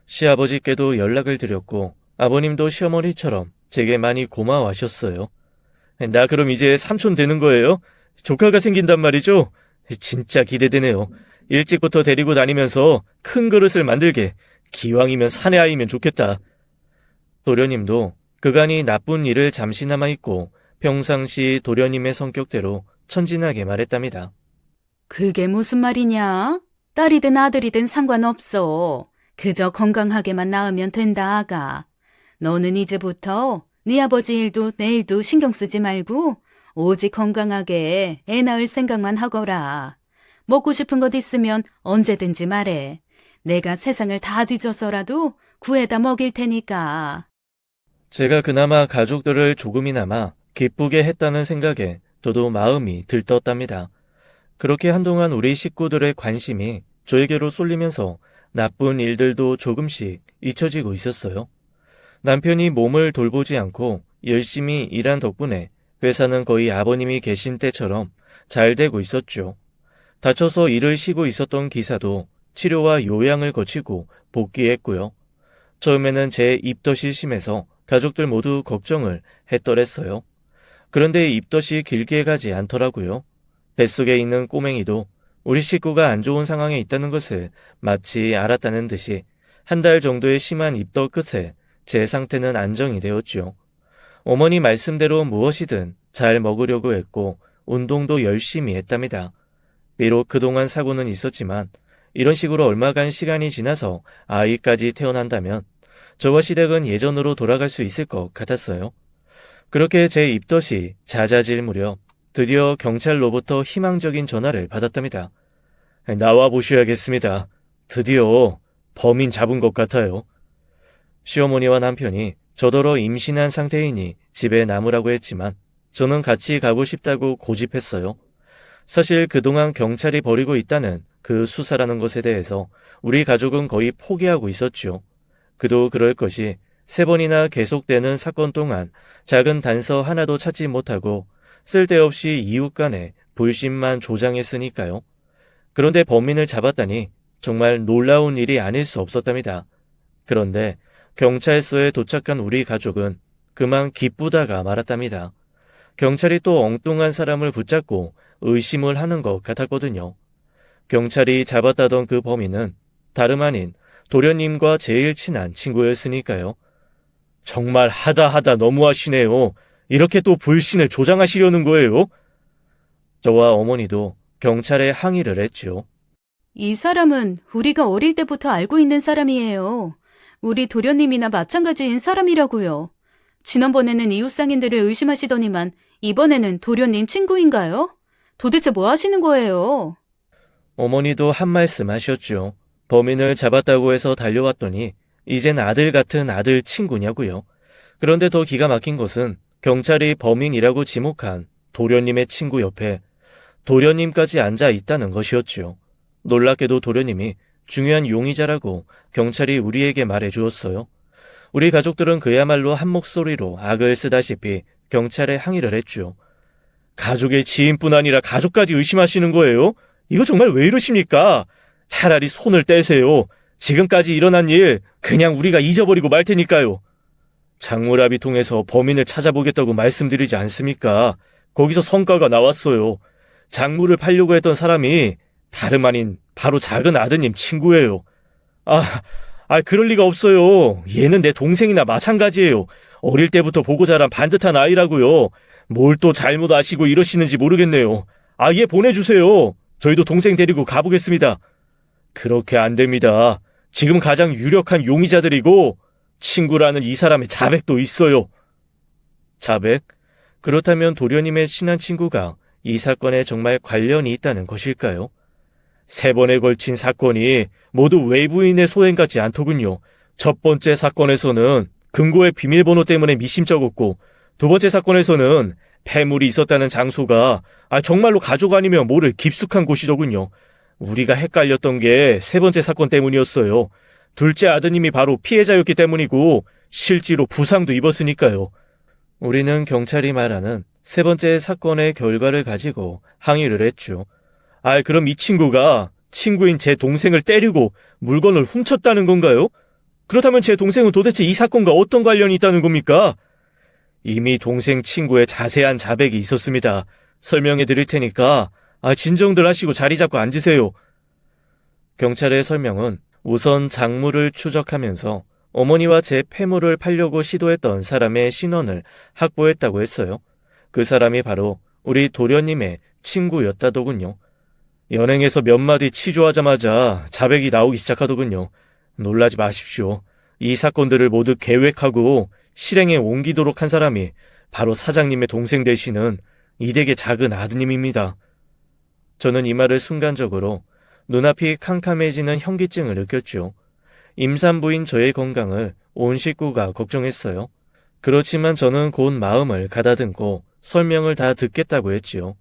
시아버지께도 연락을 드렸고 아버님도 시어머니처럼 제게 많이 고마워하셨어요. 나 그럼 이제 삼촌 되는 거예요? 조카가 생긴단 말이죠? 진짜 기대되네요. 일찍부터 데리고 다니면서 큰 그릇을 만들게. 기왕이면 사내 아이면 좋겠다. 도련님도 그간이 나쁜 일을 잠시나마 잊고 평상시 도련님의 성격대로 천진하게 말했답니다. 그게 무슨 말이냐? 딸이든 아들이든 상관없어. 그저 건강하게만 낳으면 된다 아가. 너는 이제부터 네 아버지 일도 내 일도 신경 쓰지 말고 오직 건강하게 애 낳을 생각만 하거라. 먹고 싶은 것 있으면 언제든지 말해. 내가 세상을 다 뒤져서라도 구해다 먹일 테니까. 제가 그나마 가족들을 조금이나마 기쁘게 했다는 생각에 저도 마음이 들떴답니다. 그렇게 한동안 우리 식구들의 관심이 저에게로 쏠리면서 나쁜 일들도 조금씩 잊혀지고 있었어요. 남편이 몸을 돌보지 않고 열심히 일한 덕분에 회사는 거의 아버님이 계신 때처럼 잘 되고 있었죠. 다쳐서 일을 쉬고 있었던 기사도 치료와 요양을 거치고 복귀했고요. 처음에는 제 입덧이 심해서 가족들 모두 걱정을 했더랬어요. 그런데 입덧이 길게 가지 않더라고요. 뱃속에 있는 꼬맹이도 우리 식구가 안 좋은 상황에 있다는 것을 마치 알았다는 듯이 한 달 정도의 심한 입덧 끝에 제 상태는 안정이 되었죠. 어머니 말씀대로 무엇이든 잘 먹으려고 했고 운동도 열심히 했답니다. 비록 그동안 사고는 있었지만 이런 식으로 얼마간 시간이 지나서 아이까지 태어난다면 저와 시댁은 예전으로 돌아갈 수 있을 것 같았어요. 그렇게 제 입덧이 잦아질 무렵 드디어 경찰로부터 희망적인 전화를 받았답니다. 나와 보셔야겠습니다. 드디어 범인 잡은 것 같아요. 시어머니와 남편이 저더러 임신한 상태이니 집에 남으라고 했지만 저는 같이 가고 싶다고 고집했어요. 사실 그동안 경찰이 벌이고 있다는 그 수사라는 것에 대해서 우리 가족은 거의 포기하고 있었죠. 그도 그럴 것이 3번이나 계속되는 사건 동안 작은 단서 하나도 찾지 못하고 쓸데없이 이웃 간에 불신만 조장했으니까요. 그런데 범인을 잡았다니 정말 놀라운 일이 아닐 수 없었답니다. 그런데 경찰서에 도착한 우리 가족은 그만 기쁘다가 말았답니다. 경찰이 또 엉뚱한 사람을 붙잡고 의심을 하는 것 같았거든요. 경찰이 잡았다던 그 범인은 다름 아닌 도련님과 제일 친한 친구였으니까요. 정말 하다 너무하시네요. 이렇게 또 불신을 조장하시려는 거예요? 저와 어머니도 경찰에 항의를 했지요. 이 사람은 우리가 어릴 때부터 알고 있는 사람이에요. 우리 도련님이나 마찬가지인 사람이라고요. 지난번에는 이웃상인들을 의심하시더니만 이번에는 도련님 친구인가요? 도대체 뭐 하시는 거예요? 어머니도 한 말씀 하셨죠. 범인을 잡았다고 해서 달려왔더니 이젠 아들 같은 아들 친구냐고요. 그런데 더 기가 막힌 것은 경찰이 범인이라고 지목한 도련님의 친구 옆에 도련님까지 앉아 있다는 것이었죠. 놀랍게도 도련님이 중요한 용의자라고 경찰이 우리에게 말해 주었어요. 우리 가족들은 그야말로 한 목소리로 악을 쓰다시피 경찰에 항의를 했죠. 가족의 지인뿐 아니라 가족까지 의심하시는 거예요? 이거 정말 왜 이러십니까? 차라리 손을 떼세요. 지금까지 일어난 일 그냥 우리가 잊어버리고 말 테니까요. 장물합의 통해서 범인을 찾아보겠다고 말씀드리지 않습니까? 거기서 성과가 나왔어요. 작물을 팔려고 했던 사람이 다름 아닌 바로 작은 아드님 친구예요. 그럴 리가 없어요. 얘는 내 동생이나 마찬가지예요. 어릴 때부터 보고 자란 반듯한 아이라고요. 뭘 또 잘못 아시고 이러시는지 모르겠네요. 얘 보내주세요. 저희도 동생 데리고 가보겠습니다. 그렇게 안 됩니다. 지금 가장 유력한 용의자들이고 친구라는 이 사람의 자백도 있어요. 자백? 그렇다면 도련님의 친한 친구가 이 사건에 정말 관련이 있다는 것일까요? 3번에 걸친 사건이 모두 외부인의 소행 같지 않더군요. 첫 번째 사건에서는 금고의 비밀번호 때문에 미심쩍었고, 두 번째 사건에서는 폐물이 있었다는 장소가 정말로 가족 아니면 모를 깊숙한 곳이더군요. 우리가 헷갈렸던 게 3번째 사건 때문이었어요. 둘째 아드님이 바로 피해자였기 때문이고 실제로 부상도 입었으니까요. 우리는 경찰이 말하는 3번째 사건의 결과를 가지고 항의를 했죠. 그럼 이 친구가 친구인 제 동생을 때리고 물건을 훔쳤다는 건가요? 그렇다면 제 동생은 도대체 이 사건과 어떤 관련이 있다는 겁니까? 이미 동생 친구의 자세한 자백이 있었습니다. 설명해 드릴 테니까 진정들 하시고 자리 잡고 앉으세요. 경찰의 설명은 우선 작물을 추적하면서 어머니와 제 폐물을 팔려고 시도했던 사람의 신원을 확보했다고 했어요. 그 사람이 바로 우리 도련님의 친구였다더군요. 연행해서 몇 마디 치조하자마자 자백이 나오기 시작하더군요. 놀라지 마십시오. 이 사건들을 모두 계획하고 실행에 옮기도록 한 사람이 바로 사장님의 동생 되시는 이 댁의 작은 아드님입니다. 저는 이 말을 순간적으로 눈앞이 캄캄해지는 현기증을 느꼈죠. 임산부인 저의 건강을 온 식구가 걱정했어요. 그렇지만 저는 곧 마음을 가다듬고 설명을 다 듣겠다고 했지요.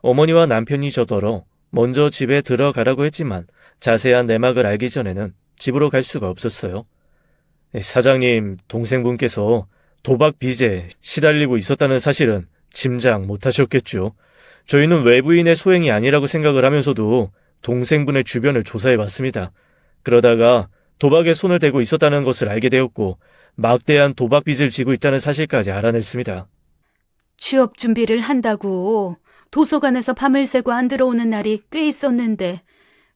어머니와 남편이 저더러 먼저 집에 들어가라고 했지만 자세한 내막을 알기 전에는 집으로 갈 수가 없었어요. 사장님, 동생분께서 도박 빚에 시달리고 있었다는 사실은 짐작 못하셨겠죠. 저희는 외부인의 소행이 아니라고 생각을 하면서도 동생분의 주변을 조사해봤습니다. 그러다가 도박에 손을 대고 있었다는 것을 알게 되었고 막대한 도박 빚을 지고 있다는 사실까지 알아냈습니다. 취업 준비를 한다고 도서관에서 밤을 새고 안 들어오는 날이 꽤 있었는데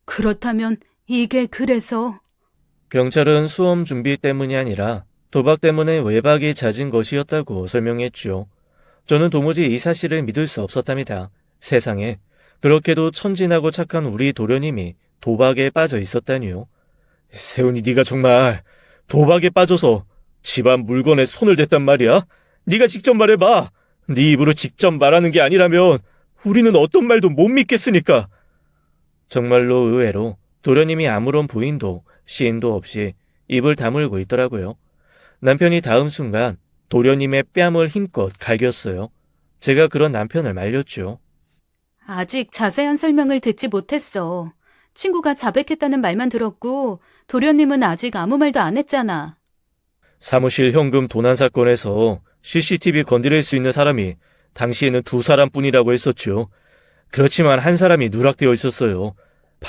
그렇다면 이게 그래서... 경찰은 수험 준비 때문이 아니라 도박 때문에 외박이 잦은 것이었다고 설명했죠. 저는 도무지 이 사실을 믿을 수 없었답니다. 세상에 그렇게도 천진하고 착한 우리 도련님이 도박에 빠져 있었다니요. 세훈이, 네가 정말 도박에 빠져서 집안 물건에 손을 댔단 말이야? 네가 직접 말해봐. 네 입으로 직접 말하는 게 아니라면 우리는 어떤 말도 못 믿겠으니까. 정말로 의외로 도련님이 아무런 부인도 시인도 없이 입을 다물고 있더라고요. 남편이 다음 순간 도련님의 뺨을 힘껏 갈겼어요. 제가 그런 남편을 말렸죠. 아직 자세한 설명을 듣지 못했어. 친구가 자백했다는 말만 들었고 도련님은 아직 아무 말도 안 했잖아. 사무실 현금 도난 사건에서 CCTV 건드릴 수 있는 사람이 당시에는 2사람뿐이라고 했었죠. 그렇지만 한 사람이 누락되어 있었어요.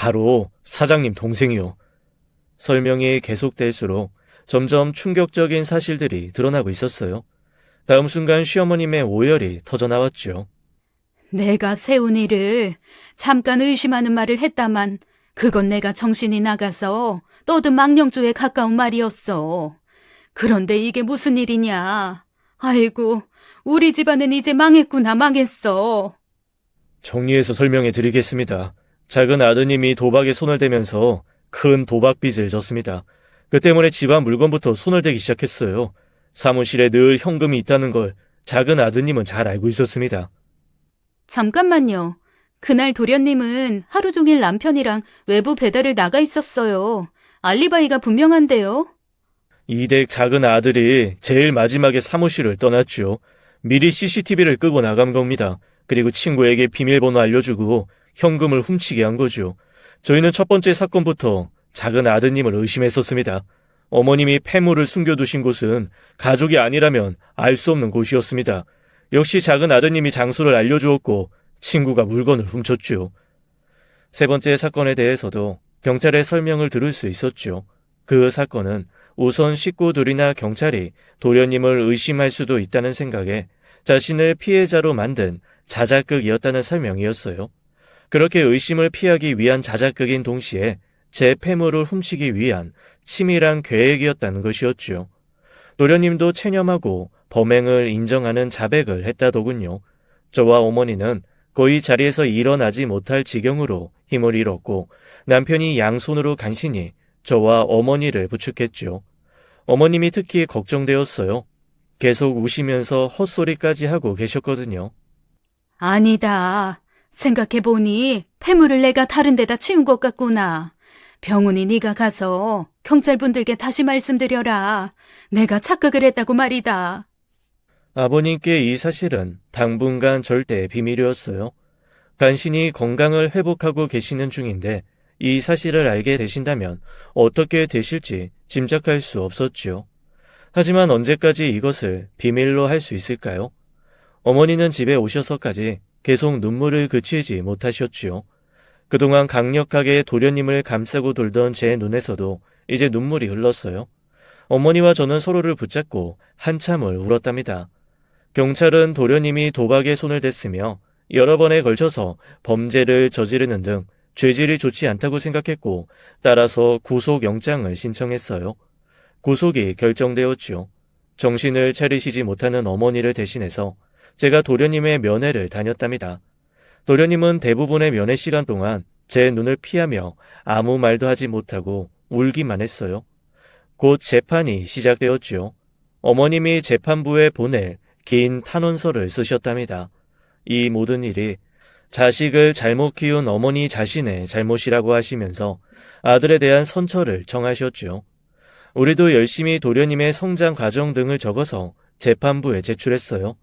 바로 사장님 동생이요. 설명이 계속될수록 점점 충격적인 사실들이 드러나고 있었어요. 다음 순간 시어머님의 오열이 터져나왔죠. 내가 세훈이를 잠깐 의심하는 말을 했다만 그건 내가 정신이 나가서 떠든 망령조에 가까운 말이었어. 그런데 이게 무슨 일이냐. 아이고, 우리 집안은 이제 망했구나, 망했어. 정리해서 설명해 드리겠습니다. 작은 아드님이 도박에 손을 대면서 큰 도박빚을 졌습니다. 그 때문에 집안 물건부터 손을 대기 시작했어요. 사무실에 늘 현금이 있다는 걸 작은 아드님은 잘 알고 있었습니다. 잠깐만요. 그날 도련님은 하루 종일 남편이랑 외부 배달을 나가 있었어요. 알리바이가 분명한데요. 이댁 작은 아들이 제일 마지막에 사무실을 떠났죠. 미리 CCTV를 끄고 나간 겁니다. 그리고 친구에게 비밀번호 알려주고 현금을 훔치게 한 거죠. 저희는 첫 번째 사건부터 작은 아드님을 의심했었습니다. 어머님이 폐물을 숨겨두신 곳은 가족이 아니라면 알 수 없는 곳이었습니다. 역시 작은 아드님이 장소를 알려주었고 친구가 물건을 훔쳤죠. 세 번째 사건에 대해서도 경찰의 설명을 들을 수 있었죠. 그 사건은 우선 식구들이나 경찰이 도련님을 의심할 수도 있다는 생각에 자신을 피해자로 만든 자작극이었다는 설명이었어요. 그렇게 의심을 피하기 위한 자작극인 동시에 제 폐물을 훔치기 위한 치밀한 계획이었다는 것이었죠. 도련님도 체념하고 범행을 인정하는 자백을 했다더군요. 저와 어머니는 거의 자리에서 일어나지 못할 지경으로 힘을 잃었고 남편이 양손으로 간신히 저와 어머니를 부축했죠. 어머님이 특히 걱정되었어요. 계속 우시면서 헛소리까지 하고 계셨거든요. 아니다. 생각해보니 폐물을 내가 다른 데다 치운 것 같구나. 병훈이 네가 가서 경찰분들께 다시 말씀드려라. 내가 착각을 했다고 말이다. 아버님께 이 사실은 당분간 절대 비밀이었어요. 간신히 건강을 회복하고 계시는 중인데 이 사실을 알게 되신다면 어떻게 되실지 짐작할 수 없었지요. 하지만 언제까지 이것을 비밀로 할 수 있을까요? 어머니는 집에 오셔서까지 계속 눈물을 그치지 못하셨지요. 그동안 강력하게 도련님을 감싸고 돌던 제 눈에서도 이제 눈물이 흘렀어요. 어머니와 저는 서로를 붙잡고 한참을 울었답니다. 경찰은 도련님이 도박에 손을 댔으며 여러 번에 걸쳐서 범죄를 저지르는 등 죄질이 좋지 않다고 생각했고 따라서 구속영장을 신청했어요. 구속이 결정되었지요. 정신을 차리시지 못하는 어머니를 대신해서 제가 도련님의 면회를 다녔답니다. 도련님은 대부분의 면회 시간 동안 제 눈을 피하며 아무 말도 하지 못하고 울기만 했어요. 곧 재판이 시작되었지요. 어머님이 재판부에 보낼 긴 탄원서를 쓰셨답니다. 이 모든 일이 자식을 잘못 키운 어머니 자신의 잘못이라고 하시면서 아들에 대한 선처를 청하셨죠. 우리도 열심히 도련님의 성장 과정 등을 적어서 재판부에 제출했어요.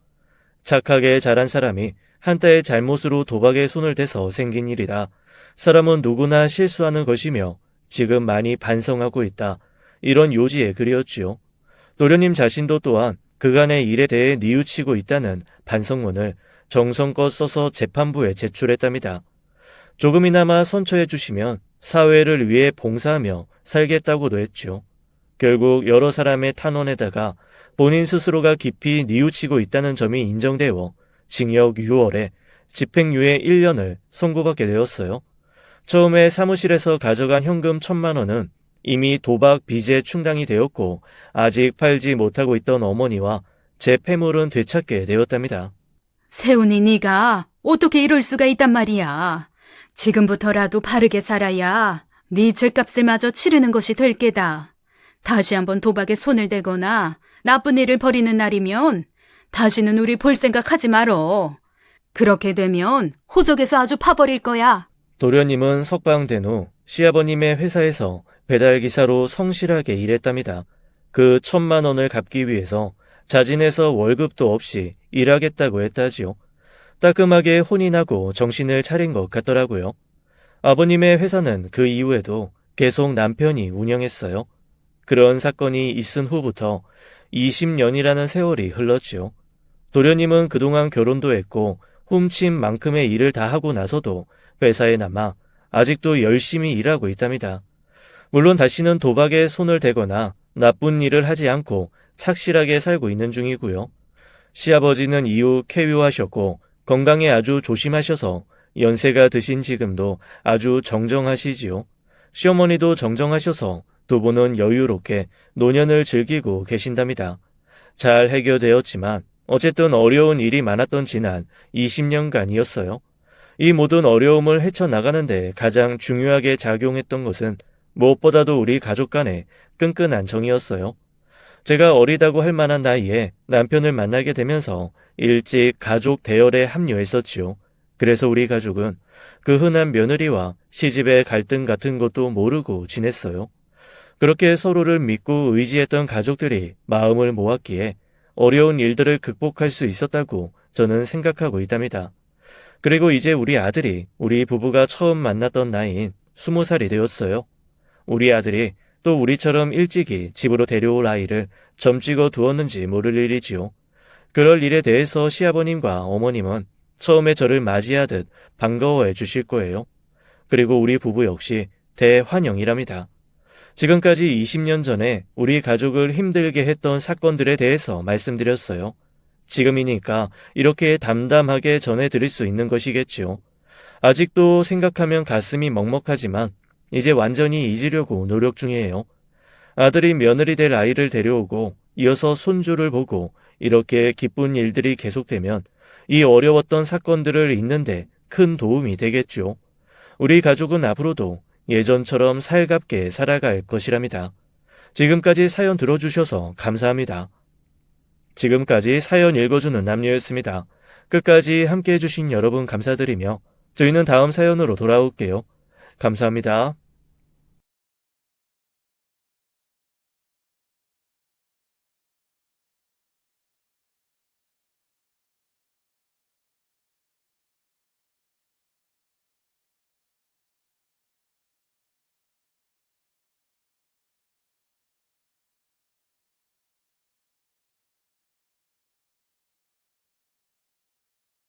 착하게 자란 사람이 한때의 잘못으로 도박에 손을 대서 생긴 일이다. 사람은 누구나 실수하는 것이며 지금 많이 반성하고 있다. 이런 요지의 글이었지요. 도련님 자신도 또한 그간의 일에 대해 뉘우치고 있다는 반성문을 정성껏 써서 재판부에 제출했답니다. 조금이나마 선처해 주시면 사회를 위해 봉사하며 살겠다고도 했죠. 결국 여러 사람의 탄원에다가 본인 스스로가 깊이 뉘우치고 있다는 점이 인정되어 징역 6월에 집행유예 1년을 선고받게 되었어요. 처음에 사무실에서 가져간 현금 1,000만 원은 이미 도박 빚에 충당이 되었고 아직 팔지 못하고 있던 어머니와 제 폐물은 되찾게 되었답니다. 세훈이 네가 어떻게 이럴 수가 있단 말이야. 지금부터라도 바르게 살아야 네 죗값을 마저 치르는 것이 될 게다. 다시 한번 도박에 손을 대거나 나쁜 일을 벌이는 날이면 다시는 우리 볼 생각하지 말어. 그렇게 되면 호적에서 아주 파버릴 거야. 도련님은 석방된 후 시아버님의 회사에서 배달기사로 성실하게 일했답니다. 그 1,000만 원을 갚기 위해서 자진해서 월급도 없이 일하겠다고 했다지요. 따끔하게 혼이 나고 정신을 차린 것 같더라고요. 아버님의 회사는 그 이후에도 계속 남편이 운영했어요. 그런 사건이 있은 후부터 20년이라는 세월이 흘렀지요. 도련님은 그동안 결혼도 했고 훔친 만큼의 일을 다 하고 나서도 회사에 남아 아직도 열심히 일하고 있답니다. 물론 다시는 도박에 손을 대거나 나쁜 일을 하지 않고 착실하게 살고 있는 중이고요. 시아버지는 이후 쾌유하셨고 건강에 아주 조심하셔서 연세가 드신 지금도 아주 정정하시지요. 시어머니도 정정하셔서 두 분은 여유롭게 노년을 즐기고 계신답니다. 잘 해결되었지만 어쨌든 어려운 일이 많았던 지난 20년간이었어요. 이 모든 어려움을 헤쳐나가는데 가장 중요하게 작용했던 것은 무엇보다도 우리 가족 간의 끈끈한 정이었어요. 제가 어리다고 할 만한 나이에 남편을 만나게 되면서 일찍 가족 대열에 합류했었지요. 그래서 우리 가족은 그 흔한 며느리와 시집의 갈등 같은 것도 모르고 지냈어요. 그렇게 서로를 믿고 의지했던 가족들이 마음을 모았기에 어려운 일들을 극복할 수 있었다고 저는 생각하고 있답니다. 그리고 이제 우리 아들이 우리 부부가 처음 만났던 나이인 20살이 되었어요. 우리 아들이 또 우리처럼 일찍이 집으로 데려올 아이를 점찍어 두었는지 모를 일이지요. 그럴 일에 대해서 시아버님과 어머님은 처음에 저를 맞이하듯 반가워해 주실 거예요. 그리고 우리 부부 역시 대환영이랍니다. 지금까지 20년 전에 우리 가족을 힘들게 했던 사건들에 대해서 말씀드렸어요. 지금이니까 이렇게 담담하게 전해드릴 수 있는 것이겠지요. 아직도 생각하면 가슴이 먹먹하지만 이제 완전히 잊으려고 노력 중이에요. 아들이 며느리 될 아이를 데려오고 이어서 손주를 보고 이렇게 기쁜 일들이 계속되면 이 어려웠던 사건들을 잊는데 큰 도움이 되겠죠. 우리 가족은 앞으로도 예전처럼 살갑게 살아갈 것이랍니다. 지금까지 사연 들어주셔서 감사합니다. 지금까지 사연 읽어주는 남녀였습니다. 끝까지 함께 해주신 여러분 감사드리며 저희는 다음 사연으로 돌아올게요. 감사합니다.